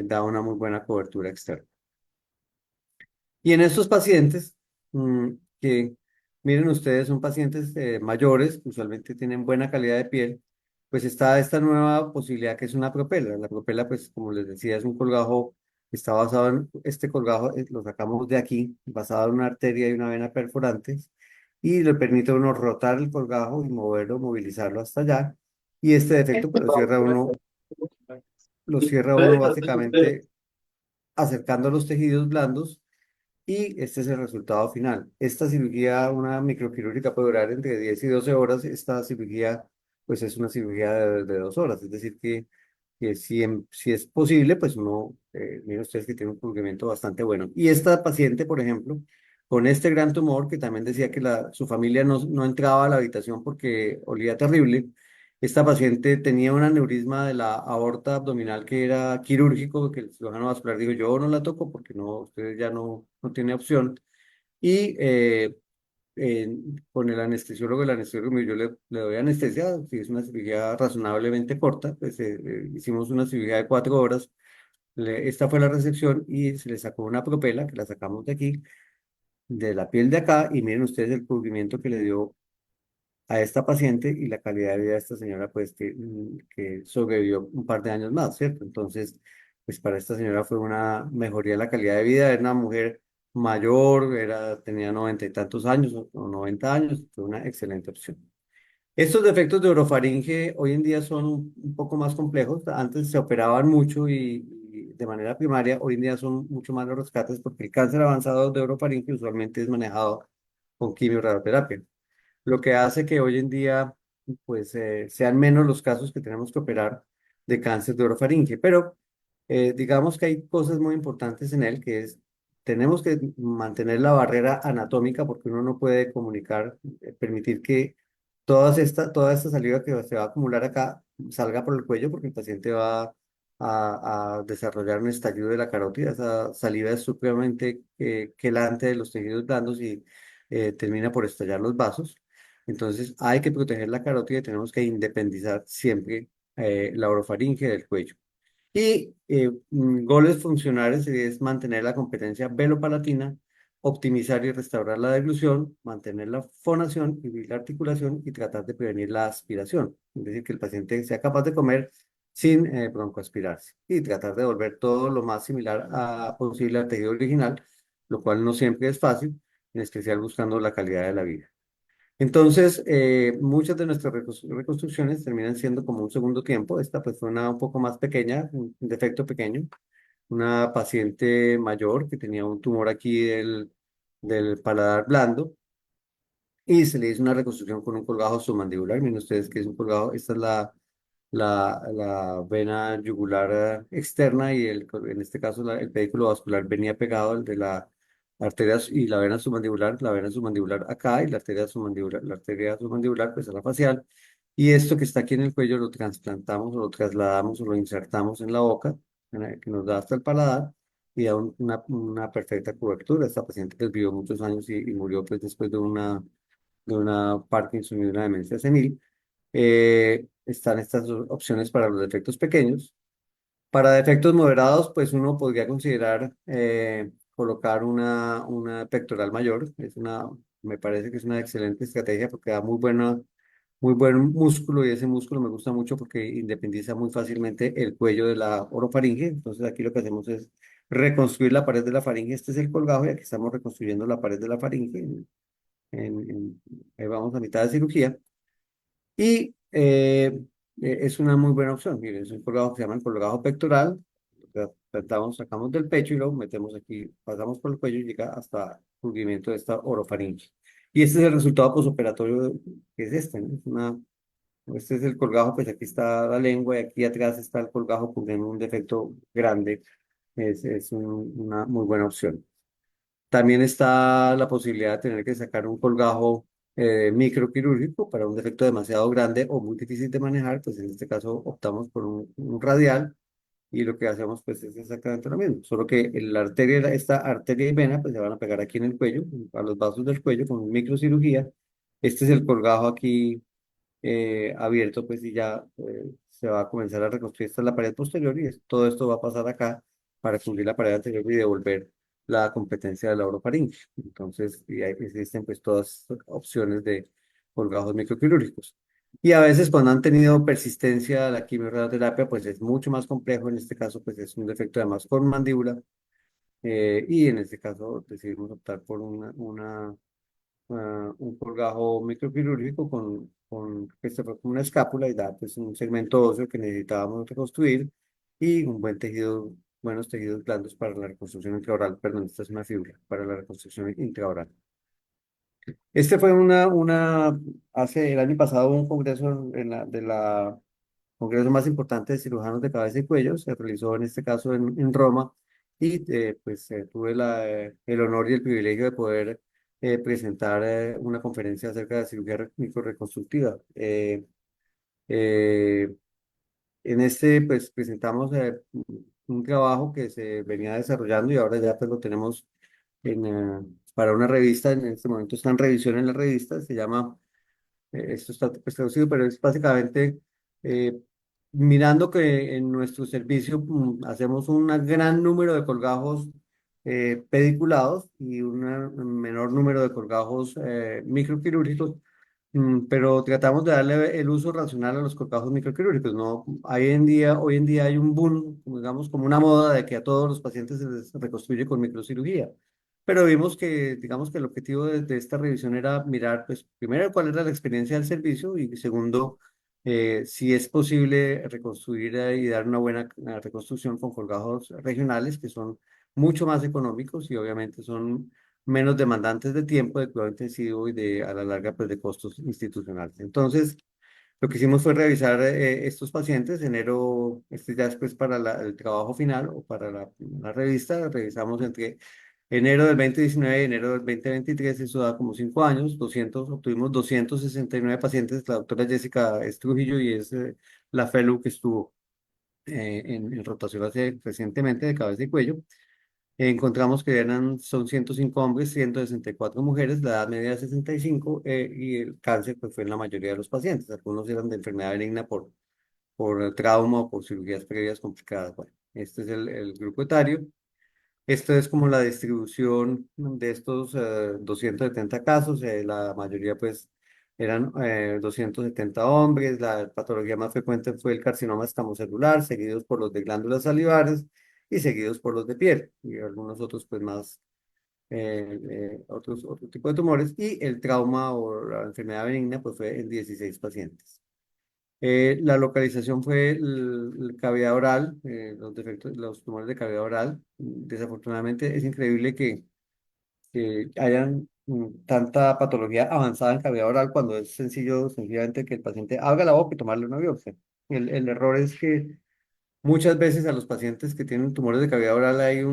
Speaker 2: da una muy buena cobertura externa. Y en estos pacientes, que miren ustedes, son pacientes mayores, que usualmente tienen buena calidad de piel, pues está esta nueva posibilidad que es una propela. La propela, pues como les decía, es un colgajo que está basado este colgajo lo sacamos de aquí, basado en una arteria y una vena perforantes, y le permite a uno rotar el colgajo y moverlo, movilizarlo hasta allá. Y este defecto, pues lo cierra uno básicamente acercando los tejidos blandos y este es el resultado final. Esta cirugía, una microquirúrgica, puede durar entre 10 y 12 horas. Esta cirugía, pues es una cirugía de 2 horas. Es decir, que si es posible, pues uno, miren ustedes que tiene un cubrimiento bastante bueno. Y esta paciente, por ejemplo, con este gran tumor, que también decía que su familia no entraba a la habitación porque olía terrible. Esta paciente tenía un aneurisma de la aorta abdominal que era quirúrgico, que el cirujano vascular dijo, yo no la toco porque no, usted ya no tiene opción. Y con el anestesiólogo me dijo, yo le doy anestesia, si es una cirugía razonablemente corta, pues hicimos una cirugía de 4 horas. Esta fue la resección y se le sacó una propela, que la sacamos de aquí, de la piel de acá, y miren ustedes el cubrimiento que le dio a esta paciente y la calidad de vida de esta señora, pues que sobrevivió un par de años más, ¿cierto? Entonces, pues para esta señora fue una mejoría de la calidad de vida, era una mujer mayor, tenía 90 y tantos años o 90 años, fue una excelente opción. Estos defectos de orofaringe hoy en día son un poco más complejos. Antes se operaban mucho y de manera primaria, hoy en día son mucho más los rescates porque el cáncer avanzado de orofaringe usualmente es manejado con quimioterapia, lo que hace que hoy en día pues sean menos los casos que tenemos que operar de cáncer de orofaringe, pero digamos que hay cosas muy importantes en él, que es, tenemos que mantener la barrera anatómica porque uno no puede comunicar, permitir que toda esta saliva que se va a acumular acá salga por el cuello porque el paciente va a desarrollar un estallido de la carótida. Esa saliva es supremamente quelante de los tejidos blandos y termina por estallar los vasos. Entonces hay que proteger la carótida y tenemos que independizar siempre la orofaringe del cuello. Y goles funcionales es mantener la competencia velopalatina, optimizar y restaurar la deglución, mantener la fonación y la articulación y tratar de prevenir la aspiración. Es decir, que el paciente sea capaz de comer sin broncoaspirarse y tratar de volver todo lo más similar posible al tejido original, lo cual no siempre es fácil, en especial buscando la calidad de la vida. Entonces, muchas de nuestras reconstrucciones terminan siendo como un segundo tiempo. Esta pues fue una un poco más pequeña, un defecto pequeño. Una paciente mayor que tenía un tumor aquí del paladar blando y se le hizo una reconstrucción con un colgajo submandibular. Miren ustedes que es un colgajo, esta es la vena yugular externa y en este caso el pedículo vascular venía pegado al de la arteria y la vena submandibular acá y la arteria submandibular pues a la facial. Y esto que está aquí en el cuello lo trasplantamos o lo trasladamos o lo insertamos en la boca, que nos da hasta el paladar. y da una perfecta cobertura. Esta paciente pues, vivió muchos años y murió pues, después de una Parkinson y de una demencia senil. Están estas opciones para los defectos pequeños. Para defectos moderados, pues uno podría considerar colocar una pectoral mayor. Me parece que es una excelente estrategia porque da muy buen músculo y ese músculo me gusta mucho porque independiza muy fácilmente el cuello de la orofaringe. Entonces aquí lo que hacemos es reconstruir la pared de la faringe. Este es el colgajo y aquí estamos reconstruyendo la pared de la faringe. Ahí vamos a mitad de cirugía. Y es una muy buena opción. Miren, es un colgado que se llama el colgado pectoral. Sacamos del pecho y lo metemos aquí, pasamos por el cuello y llega hasta el cubrimiento de esta orofaringe. Y este es el resultado posoperatorio, que es este, ¿no? Este es el colgajo, pues aquí está la lengua y aquí atrás está el colgajo cubriendo un defecto grande. Una muy buena opción. También está la posibilidad de tener que sacar un colgajo microquirúrgico para un defecto demasiado grande o muy difícil de manejar, pues en este caso optamos por un radial y lo que hacemos pues es exactamente lo mismo, solo que la arteria, esta arteria y vena pues se van a pegar aquí en el cuello, a los vasos del cuello con microcirugía. Este es el colgajo aquí abierto, pues y ya se va a comenzar a reconstruir esta es la pared posterior y todo esto va a pasar acá para cubrir la pared anterior y devolver la competencia de la orofaringe. Entonces, y ahí existen pues todas opciones de colgajos microquirúrgicos. Y a veces cuando han tenido persistencia la quimioterapia, pues es mucho más complejo. En este caso, pues es un defecto además con mandíbula. Y en este caso decidimos optar por un colgajo microquirúrgico que se fue con una escápula y da pues un segmento óseo que necesitábamos reconstruir y un buen tejido, buenos tejidos blandos para la reconstrucción intraoral. Perdón, esta es una fibra para la reconstrucción intraoral. Este fue hace el año pasado un congreso congreso más importante de cirujanos de cabeza y cuello, se realizó en este caso en Roma y pues tuve el honor y el privilegio de poder presentar una conferencia acerca de la cirugía microreconstructiva. Eh, en este pues presentamos un trabajo que se venía desarrollando y ahora ya pues lo tenemos para una revista, en este momento está en revisión en la revista, se llama esto está pues, traducido, pero es básicamente eh, mirando que en nuestro servicio hacemos un gran número de colgajos pediculados y un menor número de colgajos microquirúrgicos, pero tratamos de darle el uso racional a los colgajos microquirúrgicos, ¿no? Hoy en día hay un boom, digamos, como una moda de que a todos los pacientes se les reconstruye con microcirugía. Pero vimos que, digamos que el objetivo de esta revisión era mirar, pues, primero, cuál era la experiencia del servicio y segundo, si es posible reconstruir y dar una buena reconstrucción con colgados regionales que son mucho más económicos y obviamente son menos demandantes de tiempo, de cuidado intensivo y a la larga, pues, de costos institucionales. Entonces, lo que hicimos fue revisar estos pacientes. Este ya es pues para el trabajo final o para la revista. Revisamos entre enero del 2019 y enero del 2023, eso da como 5 años. Obtuvimos 269 pacientes. La doctora Jessica Estrujillo y es la fellow que estuvo en rotación recientemente de cabeza y cuello. Encontramos que son 105 hombres, 164 mujeres, la edad media de 65 y el cáncer pues, fue en la mayoría de los pacientes. Algunos eran de enfermedad benigna por trauma o por cirugías previas complicadas. Bueno, este es el grupo etario. Esto es como la distribución de estos 270 casos. La mayoría pues eran 270 hombres. La patología más frecuente fue el carcinoma escamocelular, seguidos por los de glándulas salivares y seguidos por los de piel y algunos otros pues más, otro tipo de tumores. Y el trauma o la enfermedad benigna pues fue en 16 pacientes. La localización fue cavidad oral, los tumores de cavidad oral. Desafortunadamente es increíble que hayan tanta patología avanzada en cavidad oral cuando es sencillamente que el paciente abra la boca y tomarle una biopsia. El error es que muchas veces a los pacientes que tienen tumores de cavidad oral hay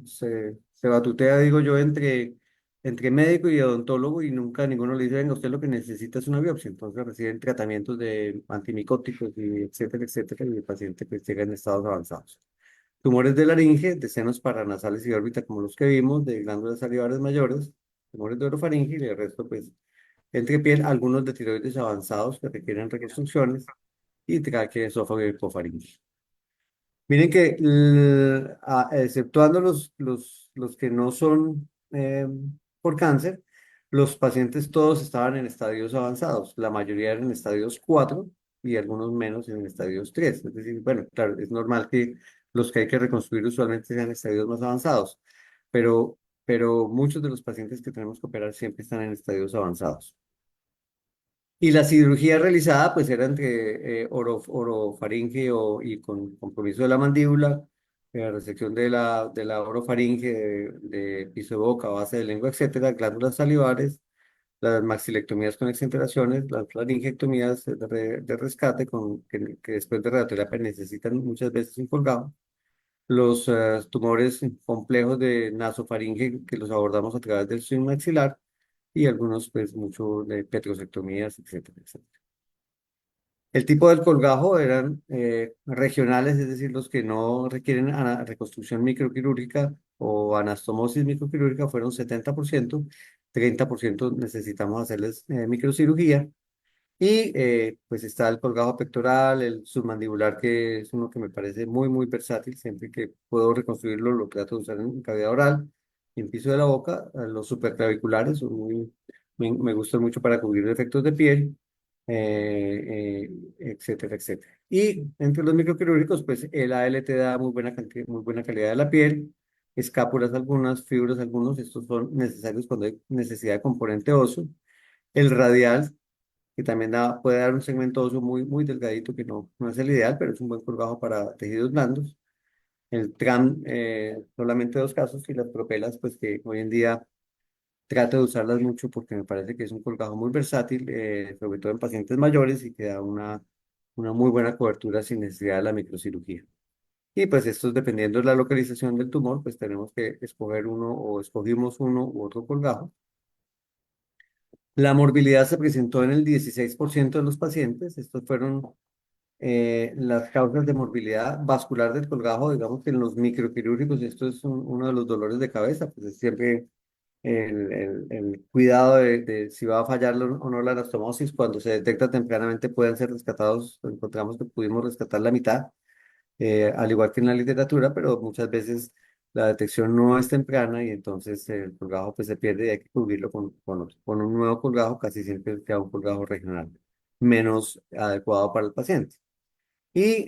Speaker 2: se batutea, digo yo, entre médico y odontólogo y nunca ninguno le dice, venga, usted lo que necesita es una biopsia. Entonces reciben tratamientos de antimicóticos y etcétera, etcétera, y el paciente pues llega en estados avanzados. tumores de laringe, de senos paranasales y órbita como los que vimos, de glándulas salivares mayores, tumores de orofaringe y el resto pues entre piel, algunos de tiroides avanzados que requieren reconstrucciones y tráquea, esófago y hipofaringe. Miren que, exceptuando los que no son por cáncer, los pacientes todos estaban en estadios avanzados. La mayoría eran en estadios 4 y algunos menos en estadios 3. Es decir, bueno, claro, es normal que los que hay que reconstruir usualmente sean estadios más avanzados, pero, pero muchos de los pacientes que tenemos que operar siempre están en estadios avanzados. Y la cirugía realizada pues era entre orofaringe y con compromiso de la mandíbula, resección de la orofaringe, de piso de boca, base de lengua, etcétera, glándulas salivares, las maxilectomías con exenteraciones, las laringectomías de rescate que después de radioterapia necesitan muchas veces un colgado, los tumores complejos de nasofaringe que los abordamos a través del swing maxilar y algunos pues mucho de petrosectomías, etcétera, etcétera. El tipo del colgajo eran regionales, es decir, los que no requieren reconstrucción microquirúrgica o anastomosis microquirúrgica fueron 70%, 30% necesitamos hacerles microcirugía. Y pues está el colgajo pectoral, el submandibular, que es uno que me parece muy, muy versátil. Siempre que puedo reconstruirlo, lo trato de usar en cavidad oral y en piso de la boca. Los superclaviculares son me gustan mucho para cubrir defectos de piel, etcétera, etcétera. Y entre los microquirúrgicos, pues el ALT da muy buena cantidad, muy buena calidad de la piel, escápulas algunas, fibras algunos. Estos son necesarios cuando hay necesidad de componente óseo. El radial, que también puede dar un segmento óseo muy, muy delgadito, que no es el ideal, pero es un buen colgajo para tejidos blandos. El TRAM, solamente dos casos, y las propelas, pues que hoy en día trato de usarlas mucho porque me parece que es un colgajo muy versátil, sobre todo en pacientes mayores y que da una muy buena cobertura sin necesidad de la microcirugía. Y pues esto, dependiendo de la localización del tumor, pues tenemos que escoger uno o escogimos uno u otro colgajo. La morbilidad se presentó en el 16% de los pacientes. Estos fueron las causas de morbilidad vascular del colgajo. Digamos que en los microquirúrgicos esto es uno de los dolores de cabeza, pues es siempre el cuidado de si va a fallar o no la anastomosis. Cuando se detecta tempranamente pueden ser rescatados. Encontramos que pudimos rescatar la mitad, al igual que en la literatura, pero muchas veces la detección no es temprana y entonces el colgajo pues se pierde y hay que cubrirlo con un nuevo colgajo. Casi siempre queda un colgajo regional menos adecuado para el paciente. Y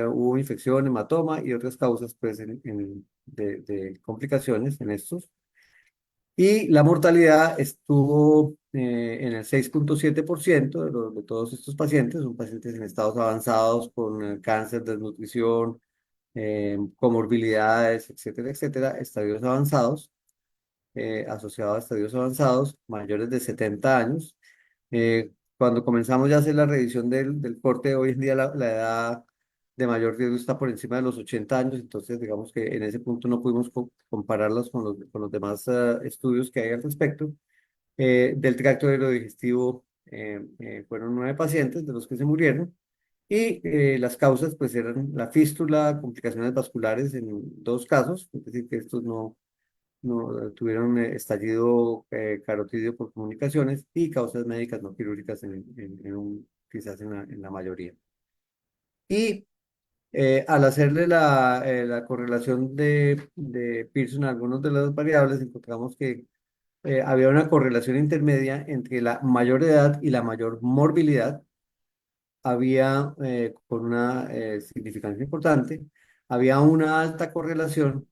Speaker 2: hubo infección, hematoma y otras causas pues, de complicaciones en estos. Y la mortalidad estuvo en el 6,7% de todos estos pacientes. Son pacientes en estados avanzados con cáncer, desnutrición, comorbilidades, etcétera, etcétera, estadios avanzados, asociados a estadios avanzados, mayores de 70 años. Cuando comenzamos ya a hacer la revisión del corte, hoy en día la edad de mayor riesgo está por encima de los 80 años, entonces digamos que en ese punto no pudimos compararlos con los demás estudios que hay al respecto. Del tracto aerodigestivo fueron 9 pacientes de los que se murieron. Y las causas pues eran la fístula, complicaciones vasculares en 2 casos, es decir, que estos no tuvieron estallido carotídeo por comunicaciones, y causas médicas no quirúrgicas quizás en la mayoría. Y al hacerle la correlación de Pearson a algunas de las variables, encontramos que había una correlación intermedia entre la mayor edad y la mayor morbilidad. Había, con una significancia importante, había una alta correlación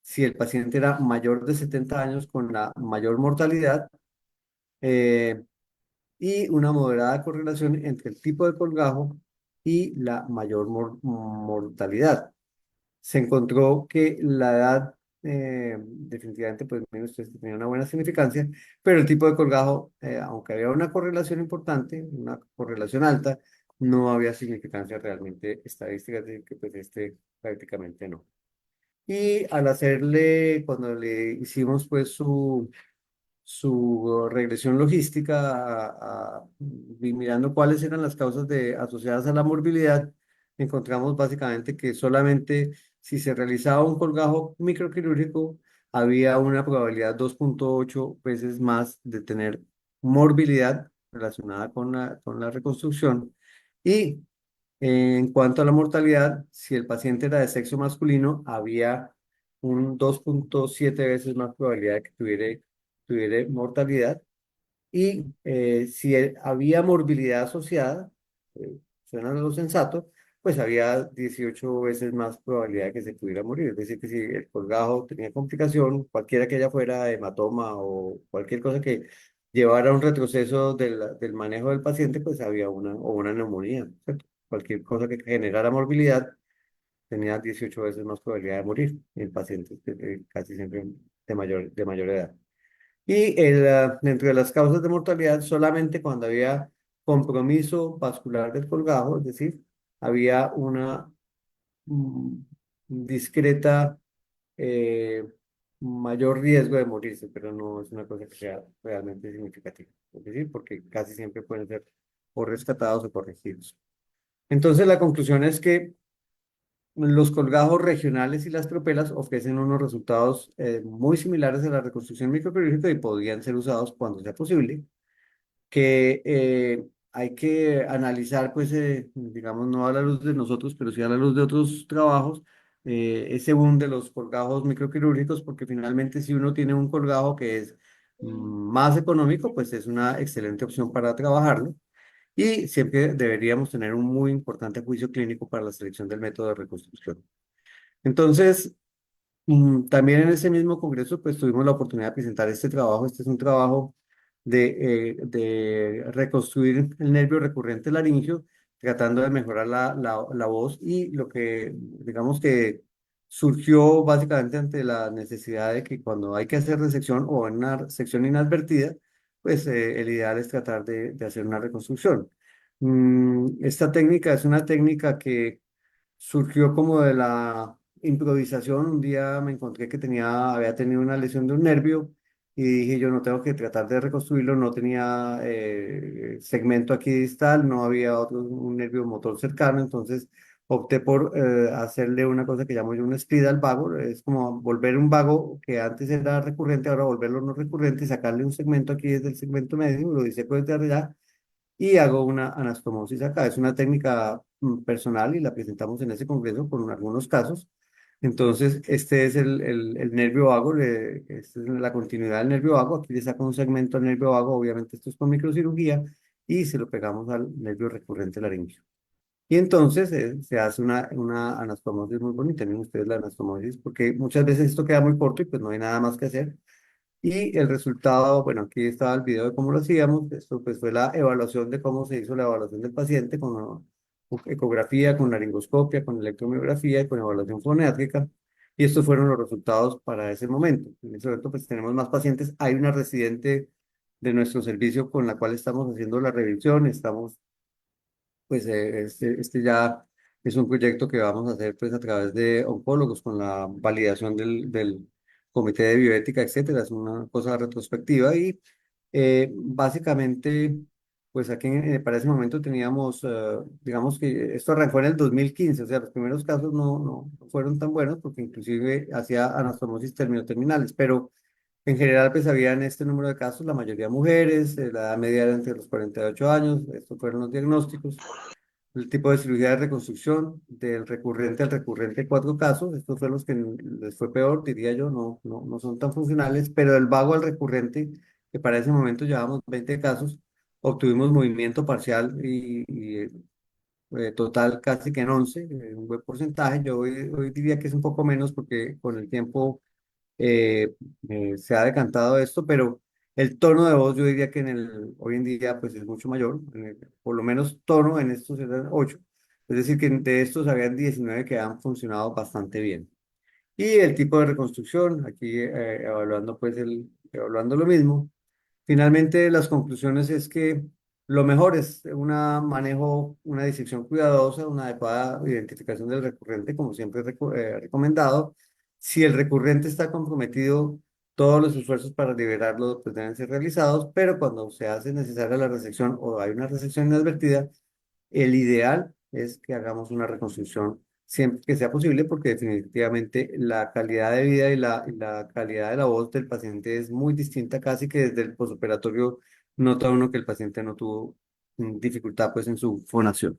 Speaker 2: si el paciente era mayor de 70 años con la mayor mortalidad, eh, y una moderada correlación entre el tipo de colgajo y la mayor mortalidad. Se encontró que la edad, definitivamente, pues menos tenía una buena significancia, pero el tipo de colgajo, aunque había una correlación importante, una correlación alta, no había significancia realmente estadística, así que pues prácticamente no. Y cuando le hicimos pues su regresión logística, y mirando cuáles eran las causas asociadas a la morbilidad, encontramos básicamente que solamente si se realizaba un colgajo microquirúrgico, había una probabilidad 2.8 veces más de tener morbilidad relacionada con la reconstrucción. Y en cuanto a la mortalidad, si el paciente era de sexo masculino, había un 2.7 veces más probabilidad de que tuviera mortalidad. Y si había morbilidad asociada, suena lo sensato, pues había 18 veces más probabilidad de que se pudiera morir. Es decir, que si el colgajo tenía complicación, cualquiera que ella fuera, hematoma o cualquier cosa que llevara a un retroceso del manejo del paciente, pues había una neumonía, ¿cierto? Cualquier cosa que generara morbilidad tenía 18 veces más probabilidad de morir el paciente, casi siempre de mayor edad. Y dentro de las causas de mortalidad, solamente cuando había compromiso vascular del colgajo, es decir, había una mm, discreta eh, mayor riesgo de morirse, pero no es una cosa que sea realmente significativa. Es decir, porque casi siempre pueden ser o rescatados o corregidos. Entonces, la conclusión es que los colgajos regionales y las tropelas ofrecen unos resultados muy similares a la reconstrucción microquirúrgica y podrían ser usados cuando sea posible, que hay que analizar, pues, digamos, no a la luz de nosotros, pero sí a la luz de otros trabajos, ese boom de los colgajos microquirúrgicos, porque finalmente si uno tiene un colgajo que es más económico, pues es una excelente opción para trabajarlo. Y siempre deberíamos tener un muy importante juicio clínico para la selección del método de reconstrucción. Entonces, también en ese mismo congreso, pues tuvimos la oportunidad de presentar este trabajo. Este es un trabajo de reconstruir el nervio recurrente laringio, tratando de mejorar la voz y lo que, digamos que surgió básicamente ante la necesidad de que cuando hay que hacer resección o en una sección inadvertida, pues el ideal es tratar de hacer una reconstrucción. Esta técnica es una técnica que surgió como de la improvisación. Un día me encontré que había tenido una lesión de un nervio y dije yo no tengo que tratar de reconstruirlo, no tenía segmento aquí distal, no había un nervio motor cercano, entonces opté por hacerle una cosa que llamo yo un split al vago, es como volver un vago que antes era recurrente, ahora volverlo no recurrente, y sacarle un segmento aquí desde el segmento medio, lo diseco desde allá y hago una anastomosis acá. Es una técnica personal y la presentamos en ese congreso con algunos casos. Entonces, este es el nervio vago, esta es la continuidad del nervio vago. Aquí le saco un segmento al nervio vago, obviamente esto es con microcirugía, y se lo pegamos al nervio recurrente laringio. Y entonces se hace una anastomosis muy bonita. Miren ustedes la anastomosis, porque muchas veces esto queda muy corto y pues no hay nada más que hacer. Y el resultado, bueno, aquí estaba el video de cómo lo hacíamos. Esto pues fue la evaluación de cómo se hizo la evaluación del paciente con ecografía, con laringoscopia, con electromiografía y con evaluación foniátrica. Y estos fueron los resultados para ese momento. En ese momento pues tenemos más pacientes. Hay una residente de nuestro servicio con la cual estamos haciendo la revisión. Estamos pues este ya es un proyecto que vamos a hacer pues a través de oncólogos con la validación del comité de bioética, etcétera. Es una cosa retrospectiva y básicamente pues aquí para ese momento teníamos, digamos que esto arrancó en el 2015, o sea, los primeros casos no fueron tan buenos porque inclusive hacía anastomosis terminales, pero en general pues habían este número de casos, la mayoría mujeres, la edad media era entre los 48 años, estos fueron los diagnósticos. El tipo de cirugía de reconstrucción, del recurrente al recurrente, 4 casos. Estos fueron los que les fue peor, diría yo, no son tan funcionales, pero del vago al recurrente, que para ese momento llevábamos 20 casos, obtuvimos movimiento parcial y total casi que en 11, un buen porcentaje. Yo hoy diría que es un poco menos porque con el tiempo eh, se ha decantado esto, pero el tono de voz yo diría que hoy en día pues es mucho mayor, por lo menos tono en estos eran 8, es decir que de estos habían 19 que han funcionado bastante bien. Y el tipo de reconstrucción, aquí evaluando lo mismo. Finalmente, las conclusiones es que lo mejor es una disección cuidadosa, una adecuada identificación del recurrente, como siempre recomendado. Si el recurrente está comprometido, todos los esfuerzos para liberarlo pues, deben ser realizados, pero cuando se hace necesaria la resección o hay una resección inadvertida, el ideal es que hagamos una reconstrucción siempre que sea posible, porque definitivamente la calidad de vida y la calidad de la voz del paciente es muy distinta, casi que desde el posoperatorio nota uno que el paciente no tuvo dificultad pues en su fonación.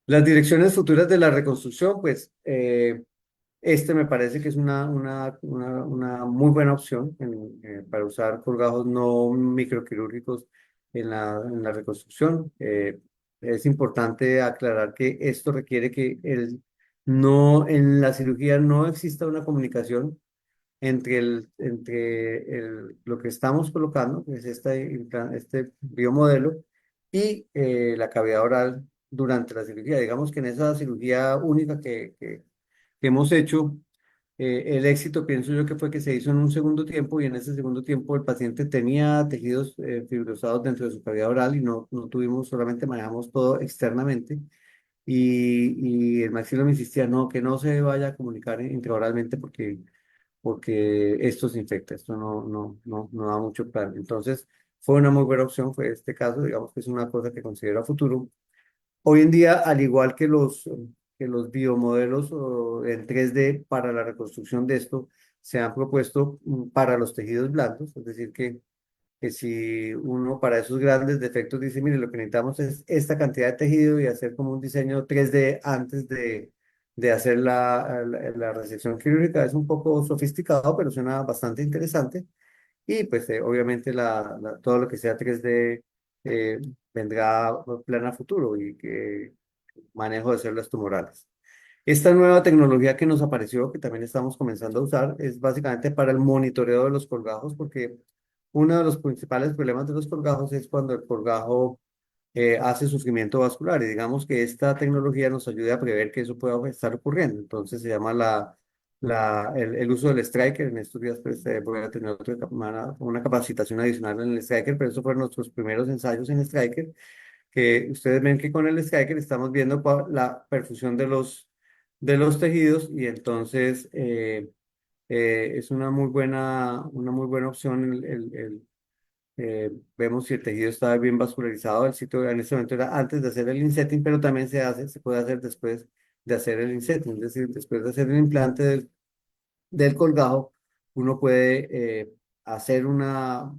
Speaker 2: Las direcciones futuras de la reconstrucción, pues este me parece que es una muy buena opción para usar colgajos no microquirúrgicos en la reconstrucción. Es importante aclarar que esto requiere que no, en la cirugía no exista una comunicación lo que estamos colocando, que es este biomodelo, y la cavidad oral durante la cirugía. Digamos que en esa cirugía única que hemos hecho, el éxito pienso yo que fue que se hizo en un segundo tiempo y en ese segundo tiempo el paciente tenía tejidos fibrosados dentro de su cavidad oral y no tuvimos, solamente manejamos todo externamente. Y el maxilo me insistía, no, que no se vaya a comunicar intraoralmente porque esto se infecta, esto no da mucho plan. Entonces, fue una muy buena opción, fue este caso, digamos que es una cosa que considero a futuro. Hoy en día, al igual que los biomodelos en 3D para la reconstrucción de esto, se han propuesto para los tejidos blandos, es decir, que si uno para esos grandes defectos dice, mire, lo que necesitamos es esta cantidad de tejido y hacer como un diseño 3D antes de hacer la resección quirúrgica, es un poco sofisticado, pero suena bastante interesante. Y pues obviamente todo lo que sea 3D eh, vendrá plan a futuro y que manejo de células tumorales. Esta nueva tecnología que nos apareció, que también estamos comenzando a usar, es básicamente para el monitoreo de los colgajos, porque uno de los principales problemas de los colgajos es cuando el colgajo hace sufrimiento vascular y digamos que esta tecnología nos ayuda a prever que eso pueda estar ocurriendo. Entonces se llama el uso del Striker. En estos días pues, voy a tener una capacitación adicional en el Striker, pero esos fueron nuestros primeros ensayos en Striker, que ustedes ven que con el Striker estamos viendo la perfusión de los tejidos y entonces es una muy buena opción vemos si el tejido está bien vascularizado. El sitio en este momento era antes de hacer el insetting, pero también se puede hacer después de hacer el insetting, es decir, después de hacer el implante del colgajo, uno puede hacer una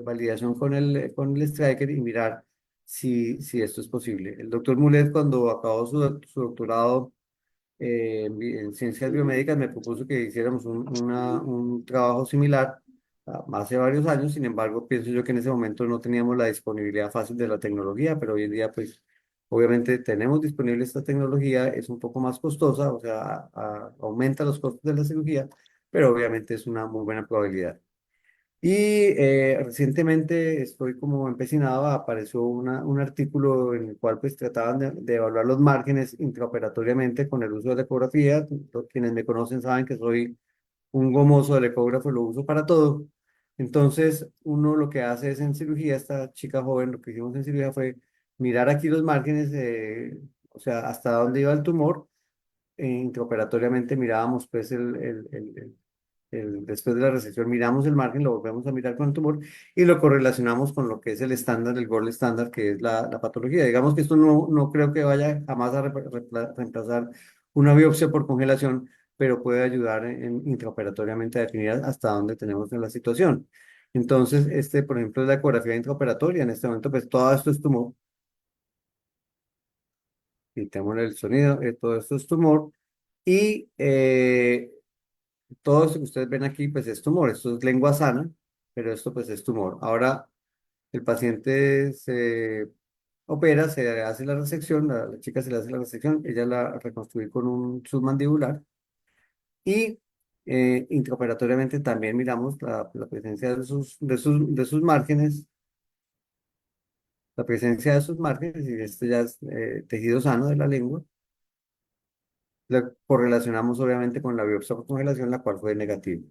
Speaker 2: validación con el Striker y mirar si esto es posible. El doctor Mulet, cuando acabó su doctorado en ciencias biomédicas, me propuso que hiciéramos un trabajo similar hace varios años. Sin embargo, pienso yo que en ese momento no teníamos la disponibilidad fácil de la tecnología, pero hoy en día, pues, obviamente tenemos disponible esta tecnología, es un poco más costosa, o sea, aumenta los costos de la cirugía, pero obviamente es una muy buena probabilidad. Y recientemente estoy como empecinado, apareció un artículo en el cual pues trataban de evaluar los márgenes intraoperatoriamente con el uso de la ecografía. Quienes me conocen saben que soy un gomoso del ecógrafo, lo uso para todo. Entonces, uno lo que hace es en cirugía, esta chica joven, lo que hicimos en cirugía fue mirar aquí los márgenes, o sea, hasta dónde iba el tumor. Intraoperatoriamente mirábamos pues después de la resección miramos el margen, lo volvemos a mirar con el tumor y lo correlacionamos con lo que es el estándar, el gold estándar, que es la patología. Digamos que esto no creo que vaya jamás a reemplazar una biopsia por congelación, pero puede ayudar intraoperatoriamente a definir hasta dónde tenemos en la situación. Entonces, por ejemplo, es la ecografía intraoperatoria. En este momento, pues todo esto es tumor. Quitémosle el sonido, todo esto es tumor. Y todo esto que ustedes ven aquí, pues es tumor. Esto es lengua sana, pero esto pues es tumor. Ahora el paciente se opera, se hace la resección, la chica se le hace la resección, ella la reconstruye con un submandibular y intraoperatoriamente también miramos la presencia de sus márgenes, la presencia de sus márgenes y esto ya es tejido sano de la lengua. La correlacionamos obviamente con la biopsia por congelación, la cual fue negativa.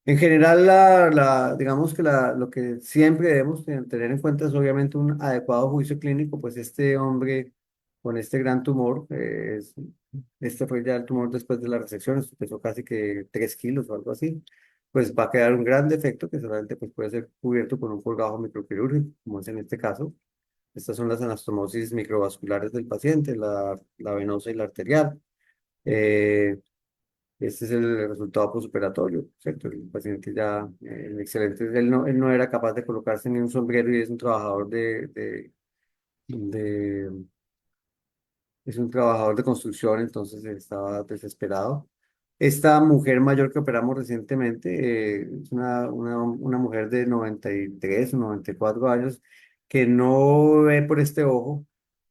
Speaker 2: En general, digamos que lo que siempre debemos tener en cuenta es obviamente un adecuado juicio clínico, pues este hombre con este gran tumor, este fue ya el tumor después de la resección, esto pesó casi que 3 kilos o algo así, pues va a quedar un gran defecto que solamente pues, puede ser cubierto con un colgajo microquirúrgico, como es en este caso. Estas son las anastomosis microvasculares del paciente, la venosa y la arterial. Eh, este es el resultado postoperatorio, ¿cierto? El paciente ya excelente. Él no era capaz de colocarse ni un sombrero y es un trabajador de es un trabajador de construcción, entonces estaba desesperado. Esta mujer mayor que operamos recientemente es una mujer de 93 o 94 años que no ve por este ojo,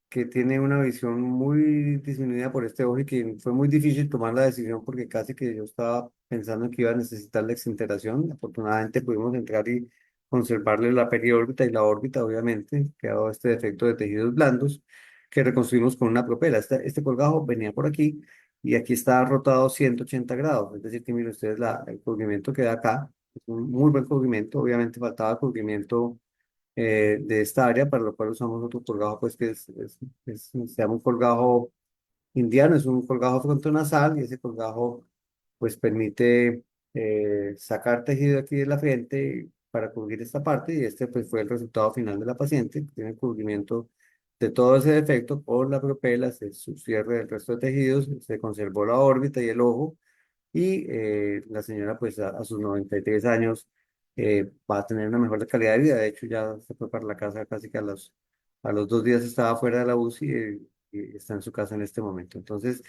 Speaker 2: que tiene una visión muy disminuida por este ojo y que fue muy difícil tomar la decisión porque casi que yo estaba pensando que iba a necesitar la exinteración. Afortunadamente pudimos entrar y conservarle la periórbita y la órbita, obviamente, que ha dado este defecto de tejidos blandos que reconstruimos con una propela. Este colgajo venía por aquí y aquí está rotado 180 grados, es decir, que miren ustedes el cubrimiento que da acá, es un muy buen cubrimiento, obviamente faltaba cubrimiento de esta área, para lo cual usamos otro colgajo, pues que se llama un colgajo indiano, es un colgajo frontonasal y ese colgajo pues permite sacar tejido aquí de la frente para cubrir esta parte y este pues fue el resultado final de la paciente, que tiene cubrimiento de todo ese defecto por la propela, se cierre del resto de tejidos, se conservó la órbita y el ojo y la señora pues a sus 93 años va a tener una mejor calidad de vida. De hecho ya se fue para la casa casi que a los 2 días estaba fuera de la UCI y está en su casa en este momento. Entonces,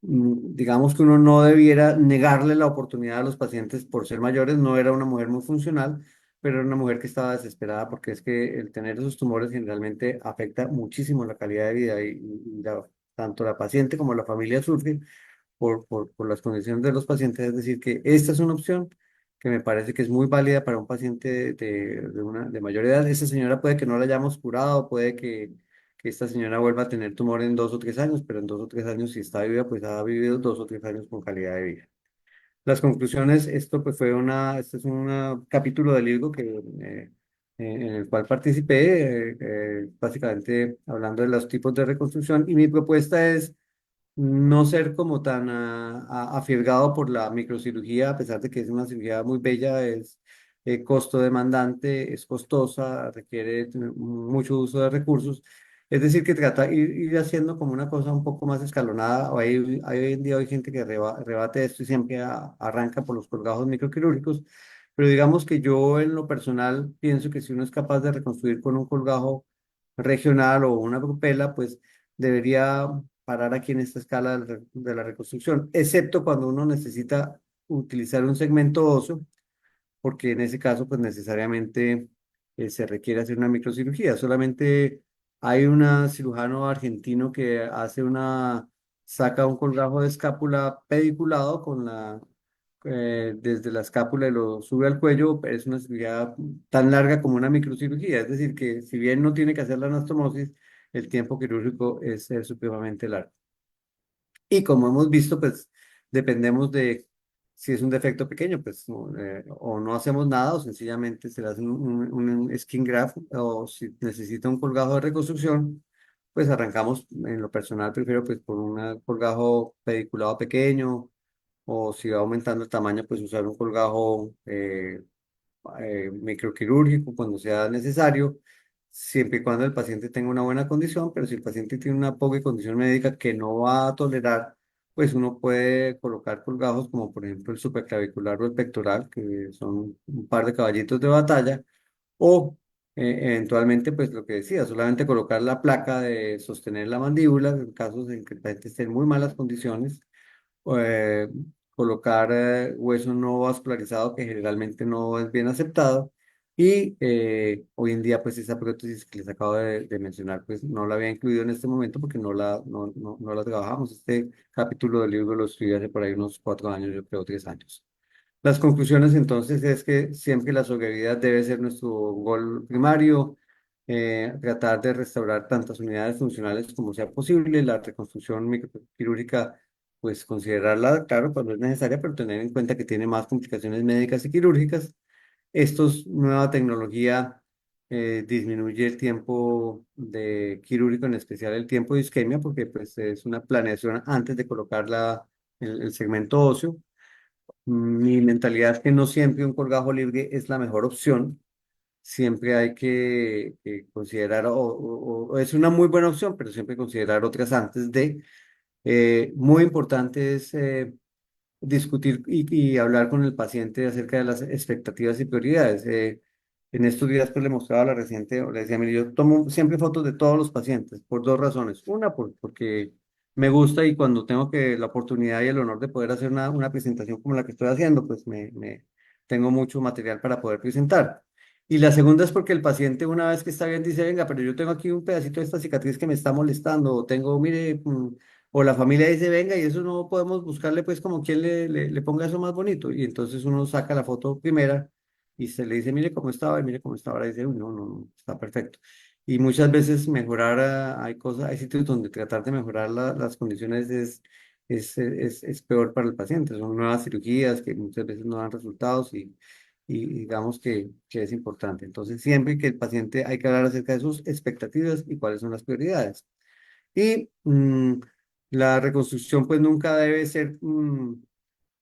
Speaker 2: digamos que uno no debiera negarle la oportunidad a los pacientes por ser mayores. No era una mujer muy funcional, pero era una mujer que estaba desesperada porque es que el tener esos tumores generalmente afecta muchísimo la calidad de vida tanto la paciente como la familia sufren por las condiciones de los pacientes, es decir, que esta es una opción que me parece que es muy válida para un paciente de mayor edad. Esta señora puede que no la hayamos curado, puede que esta señora vuelva a tener tumor en 2 o 3 años, pero en 2 o 3 años, si está viva, pues ha vivido 2 o 3 años con calidad de vida. Las conclusiones, esto pues este es un capítulo del libro en el cual participé, básicamente hablando de los tipos de reconstrucción, y mi propuesta es no ser como tan afiegado por la microcirugía, a pesar de que es una cirugía muy bella, es costo demandante, es costosa, requiere mucho uso de recursos. Es decir, que trata ir haciendo como una cosa un poco más escalonada. Hoy en día hay gente que rebate esto y siempre arranca por los colgajos microquirúrgicos, pero digamos que yo en lo personal pienso que si uno es capaz de reconstruir con un colgajo regional o una propela, pues debería parar aquí en esta escala de la reconstrucción, excepto cuando uno necesita utilizar un segmento óseo, porque en ese caso, pues necesariamente se requiere hacer una microcirugía. Solamente hay un cirujano argentino que saca un colgajo de escápula pediculado desde la escápula y lo sube al cuello. Es una cirugía tan larga como una microcirugía, es decir, que si bien no tiene que hacer la anastomosis, el tiempo quirúrgico es supremamente largo. Y como hemos visto, pues dependemos de si es un defecto pequeño, pues o no hacemos nada o sencillamente se le hace un skin graft o si necesita un colgajo de reconstrucción, pues arrancamos. En lo personal prefiero pues por un colgajo pediculado pequeño o si va aumentando el tamaño, pues usar un colgajo microquirúrgico cuando sea necesario, siempre y cuando el paciente tenga una buena condición, pero si el paciente tiene una poca condición médica que no va a tolerar, pues uno puede colocar colgajos como por ejemplo el supraclavicular o el pectoral, que son un par de caballitos de batalla, o eventualmente, pues lo que decía, solamente colocar la placa de sostener la mandíbula en casos en que el paciente esté en muy malas condiciones, eh, colocar hueso no vascularizado que generalmente no es bien aceptado y hoy en día pues esa prótesis que les acabo de mencionar pues no la había incluido en este momento porque no la trabajamos. Este capítulo del libro lo escribí hace por ahí unos 4 años, yo creo 3 años. Las conclusiones entonces es que siempre la sobriedad debe ser nuestro gol primario, tratar de restaurar tantas unidades funcionales como sea posible, la reconstrucción microquirúrgica, pues considerarla, claro, cuando es necesaria, pero tener en cuenta que tiene más complicaciones médicas y quirúrgicas. Nueva tecnología disminuye el tiempo de quirúrgico, en especial el tiempo de isquemia, porque pues es una planeación antes de colocar el segmento óseo. Mi mentalidad es que no siempre un colgajo libre es la mejor opción. siempre hay que considerar, o es una muy buena opción, pero siempre considerar otras antes de. Muy importante es discutir y hablar con el paciente acerca de las expectativas y prioridades. En estos días pues le mostraba a la reciente, o le decía, mire, yo tomo siempre fotos de todos los pacientes por dos razones. Una, porque me gusta y cuando tengo la oportunidad y el honor de poder hacer una presentación como la que estoy haciendo, pues tengo mucho material para poder presentar. Y la segunda es porque el paciente una vez que está bien dice, venga, pero yo tengo aquí un pedacito de esta cicatriz que me está molestando, o tengo, mire, o la familia dice, venga, y eso no podemos buscarle pues como quien le ponga eso más bonito. Y entonces uno saca la foto primera y se le dice, mire cómo estaba, y mire cómo estaba. Ahora dice, uy, no, no, no, está perfecto. Y muchas veces mejorar, hay cosas, hay sitios donde tratar de mejorar las condiciones es peor para el paciente. Son nuevas cirugías que muchas veces no dan resultados y digamos que es importante. Entonces, siempre que el paciente hay que hablar acerca de sus expectativas y cuáles son las prioridades. Y la reconstrucción pues nunca debe ser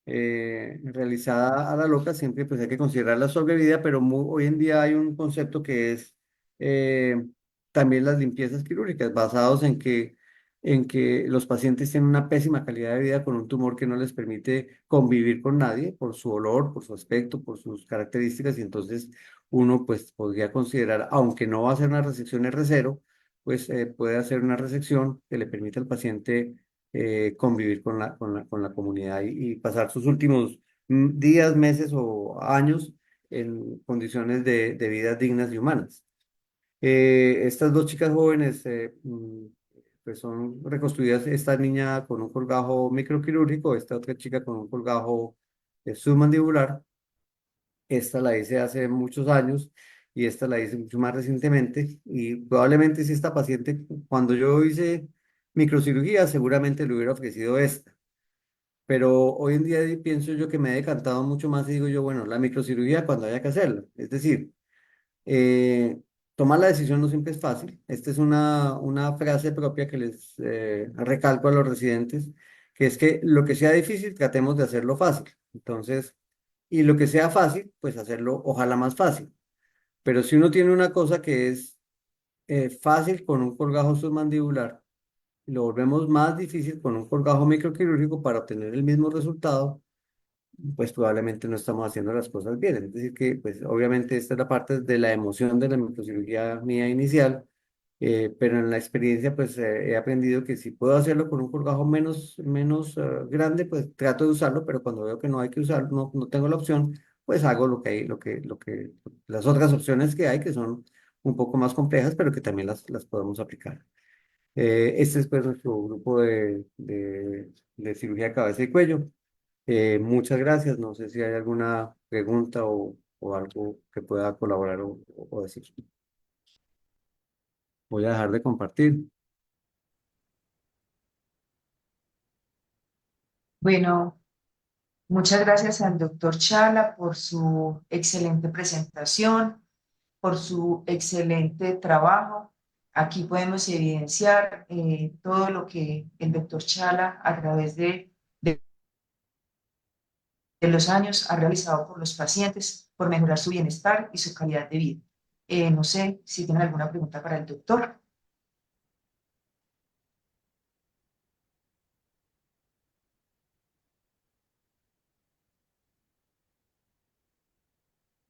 Speaker 2: realizada a la loca, siempre pues hay que considerar la sobrevida, pero hoy en día hay un concepto que es eh, también las limpiezas quirúrgicas, basados en que los pacientes tienen una pésima calidad de vida con un tumor que no les permite convivir con nadie por su olor, por su aspecto, por sus características, y entonces uno pues podría considerar, aunque no va a ser una resección R0, pues puede hacer una resección que le permita al paciente convivir con la comunidad y pasar sus últimos días, meses o años en condiciones de vida dignas y humanas. Estas dos chicas jóvenes pues son reconstruidas, esta niña con un colgajo microquirúrgico, esta otra chica con un colgajo submandibular. Esta la hice hace muchos años y esta la hice mucho más recientemente. Y probablemente si esta paciente, cuando yo hice microcirugía, seguramente le hubiera ofrecido esta. Pero hoy en día pienso yo que me he decantado mucho más y digo yo, bueno, la microcirugía cuando haya que hacerla. Es decir, eh, tomar la decisión no siempre es fácil. Esta es una frase propia que les recalco a los residentes, que es que lo que sea difícil, tratemos de hacerlo fácil. Entonces, y lo que sea fácil, pues hacerlo ojalá más fácil. Pero si uno tiene una cosa que es fácil con un colgajo submandibular, y lo volvemos más difícil con un colgajo microquirúrgico para obtener el mismo resultado, pues probablemente no estamos haciendo las cosas bien. Es decir, que pues obviamente esta es la parte de la emoción de la microcirugía mía inicial, pero en la experiencia pues he aprendido que si puedo hacerlo con un colgajo menos grande, pues trato de usarlo, pero cuando veo que no hay que usarlo, no tengo la opción, pues hago lo que hay, las otras opciones que hay, que son un poco más complejas, pero que también las podemos aplicar. Este es pues nuestro grupo de cirugía de cabeza y cuello. Muchas gracias. No sé si hay alguna pregunta o algo que pueda colaborar o decir. Voy a dejar de compartir.
Speaker 3: Bueno, muchas gracias al doctor Chala por su excelente presentación, por su excelente trabajo. Aquí podemos evidenciar todo lo que el doctor Chala a través de los años ha realizado por los pacientes, por mejorar su bienestar y su calidad de vida. No sé si tienen alguna pregunta para el doctor.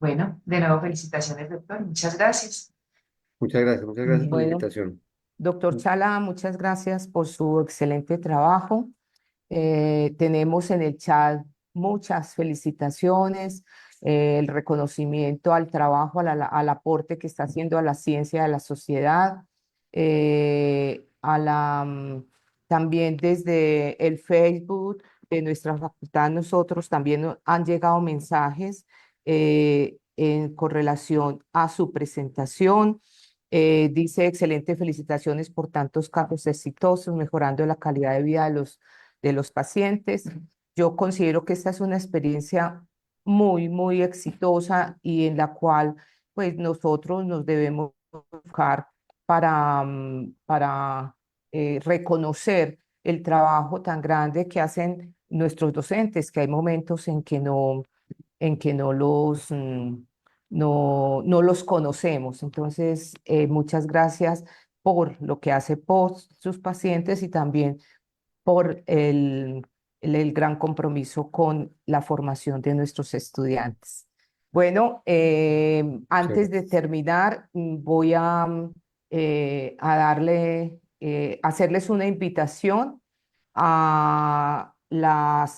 Speaker 3: Bueno, de nuevo felicitaciones, doctor. Muchas gracias.
Speaker 2: Muchas gracias por la
Speaker 1: Bueno,
Speaker 2: invitación.
Speaker 1: doctor Chala, muchas gracias por su excelente trabajo. Tenemos en el chat muchas felicitaciones, el reconocimiento al trabajo, al aporte que está haciendo a la ciencia, a la sociedad, también desde el Facebook de nuestra facultad, nosotros también han llegado mensajes con relación a su presentación. Dice, excelente, felicitaciones por tantos casos exitosos, mejorando la calidad de vida de los pacientes. Yo considero que esta es una experiencia muy, muy exitosa y en la cual pues nosotros nos debemos buscar para reconocer el trabajo tan grande que hacen nuestros docentes, que hay momentos en que no no los conocemos. Entonces, muchas gracias por lo que hace por sus pacientes y también por el gran compromiso con la formación de nuestros estudiantes. Bueno, antes de
Speaker 2: Chévere.
Speaker 1: terminar, voy a darle, hacerles una invitación a la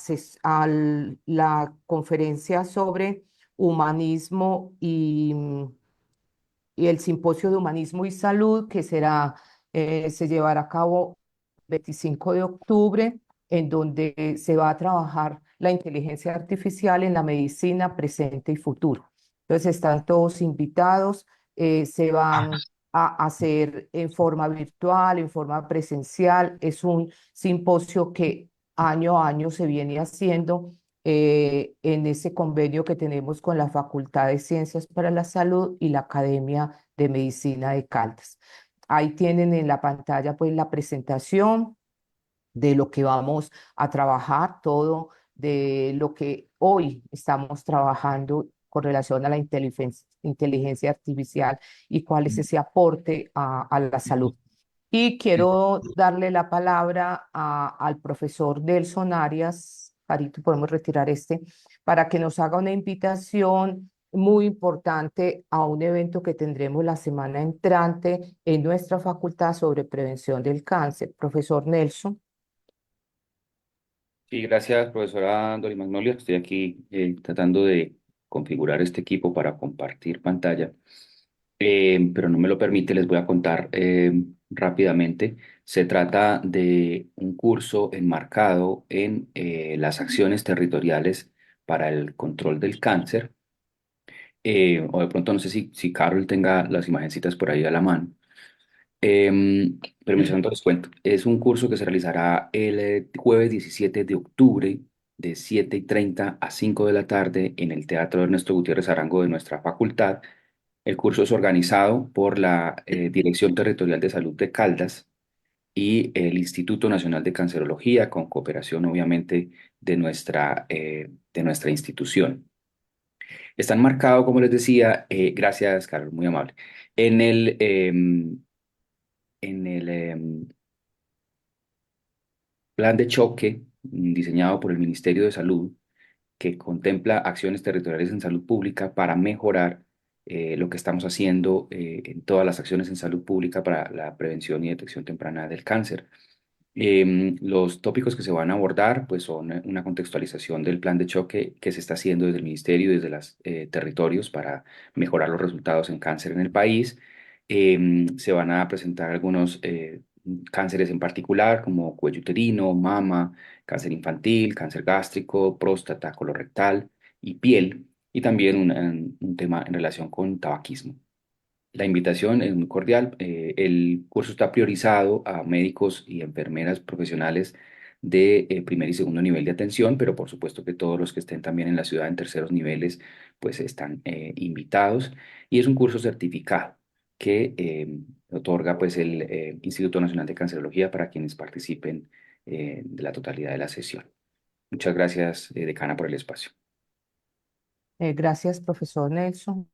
Speaker 1: conferencia sobre humanismo y el simposio de humanismo y salud que se llevará a cabo 25 de octubre, en donde se va a trabajar la inteligencia artificial en la medicina presente y futuro. Entonces están todos invitados, se van a hacer en forma virtual, en forma presencial. Es un simposio que año a año se viene haciendo en ese convenio que tenemos con la Facultad de Ciencias para la Salud y la Academia de Medicina de Caldas. Ahí tienen en la pantalla pues la presentación de lo que vamos a trabajar, todo de lo que hoy estamos trabajando con relación a la inteligencia artificial y cuál es ese aporte a la salud. Y quiero darle la palabra al profesor Nelson Arias. Carito, podemos retirar para que nos haga una invitación muy importante a un evento que tendremos la semana entrante en nuestra facultad sobre prevención del cáncer. Profesor Nelson.
Speaker 4: Sí, gracias, profesora Dori Magnolia. Estoy aquí tratando de configurar este equipo para compartir pantalla, pero no me lo permite. Les voy a contar rápidamente. Se trata de un curso enmarcado en las acciones territoriales para el control del cáncer. O de pronto no sé si Carol tenga las imagencitas por ahí a la mano. Pero mientras tanto les cuento, es un curso que se realizará el jueves 17 de octubre de 7:30 a 5 de la tarde en el Teatro Ernesto Gutiérrez Arango de nuestra facultad. El curso es organizado por la Dirección Territorial de Salud de Caldas y el Instituto Nacional de Cancerología, con cooperación obviamente de nuestra institución. Están marcados, como les decía, gracias, Carlos, muy amable, en el plan de choque diseñado por el Ministerio de Salud, que contempla acciones territoriales en salud pública para mejorar lo que estamos haciendo en todas las acciones en salud pública para la prevención y detección temprana del cáncer. Los tópicos que se van a abordar pues, son una contextualización del plan de choque que se está haciendo desde el Ministerio y desde los territorios para mejorar los resultados en cáncer en el país. Se van a presentar algunos cánceres en particular, como cuello uterino, mama, cáncer infantil, cáncer gástrico, próstata, colorectal y piel, y también un tema en relación con tabaquismo. La invitación es muy cordial. El curso está priorizado a médicos y enfermeras profesionales de primer y segundo nivel de atención, pero por supuesto que todos los que estén también en la ciudad en terceros niveles, pues están invitados. Y es un curso certificado que otorga pues el Instituto Nacional de Cancerología para quienes participen de la totalidad de la sesión. Muchas gracias, decana, por el espacio.
Speaker 1: Gracias, profesor Nelson.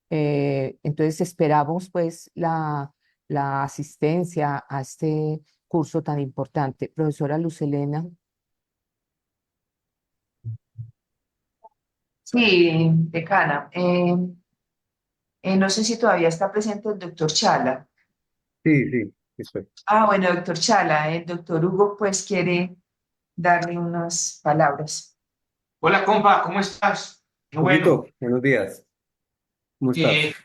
Speaker 1: Entonces esperamos pues la asistencia a este curso tan importante. Profesora Luz Helena.
Speaker 3: Sí, decana. No sé si todavía está presente el doctor Chala.
Speaker 2: Sí, sí, estoy.
Speaker 3: Ah, bueno, doctor Chala, el doctor Hugo pues quiere darle unas palabras.
Speaker 5: Hola, compa, ¿cómo estás? Qué bueno.
Speaker 2: Huguito, buenos días. ¿Cómo
Speaker 5: Eh,
Speaker 2: estás?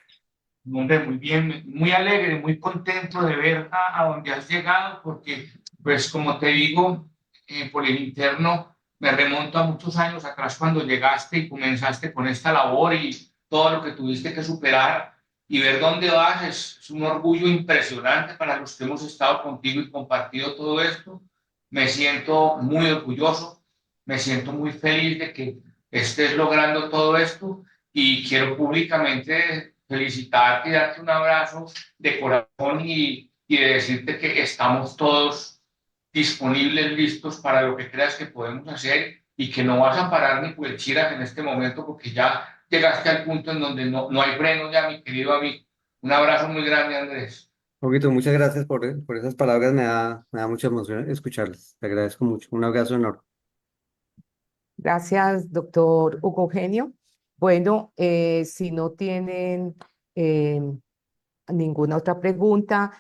Speaker 5: Hombre, muy bien, muy alegre, muy contento de ver a dónde has llegado, porque, pues, como te digo, por el interno, me remonto a muchos años atrás cuando llegaste y comenzaste con esta labor y todo lo que tuviste que superar y ver dónde vas es un orgullo impresionante para los que hemos estado contigo y compartido todo esto. Me siento muy orgulloso, me siento muy feliz de que estés logrando todo esto y quiero públicamente felicitarte y darte un abrazo de corazón y de decirte que estamos todos disponibles, listos para lo que creas que podemos hacer y que no vas a parar ni puechiras en este momento porque ya llegaste al punto en donde no hay freno ya, mi querido amigo. Un abrazo muy grande, Andrés.
Speaker 2: Huguito, muchas gracias por esas palabras, me da mucha emoción escucharlas. Te agradezco mucho. Un abrazo enorme.
Speaker 1: Gracias, doctor Hugo Eugenio. Bueno, si no tienen eh, ninguna otra pregunta,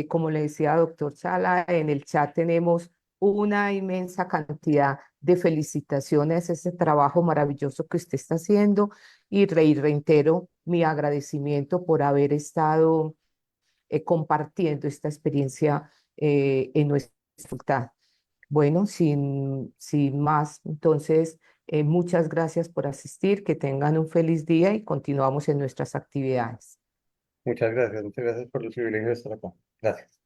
Speaker 1: como le decía doctor Sala, en el chat tenemos una inmensa cantidad de felicitaciones, ese trabajo maravilloso que usted está haciendo y reitero mi agradecimiento por haber estado compartiendo esta experiencia en nuestra facultad. Bueno, sin más, entonces, muchas gracias por asistir, que tengan un feliz día y continuamos en nuestras actividades.
Speaker 2: Muchas gracias por el privilegio de estar acá. Gracias.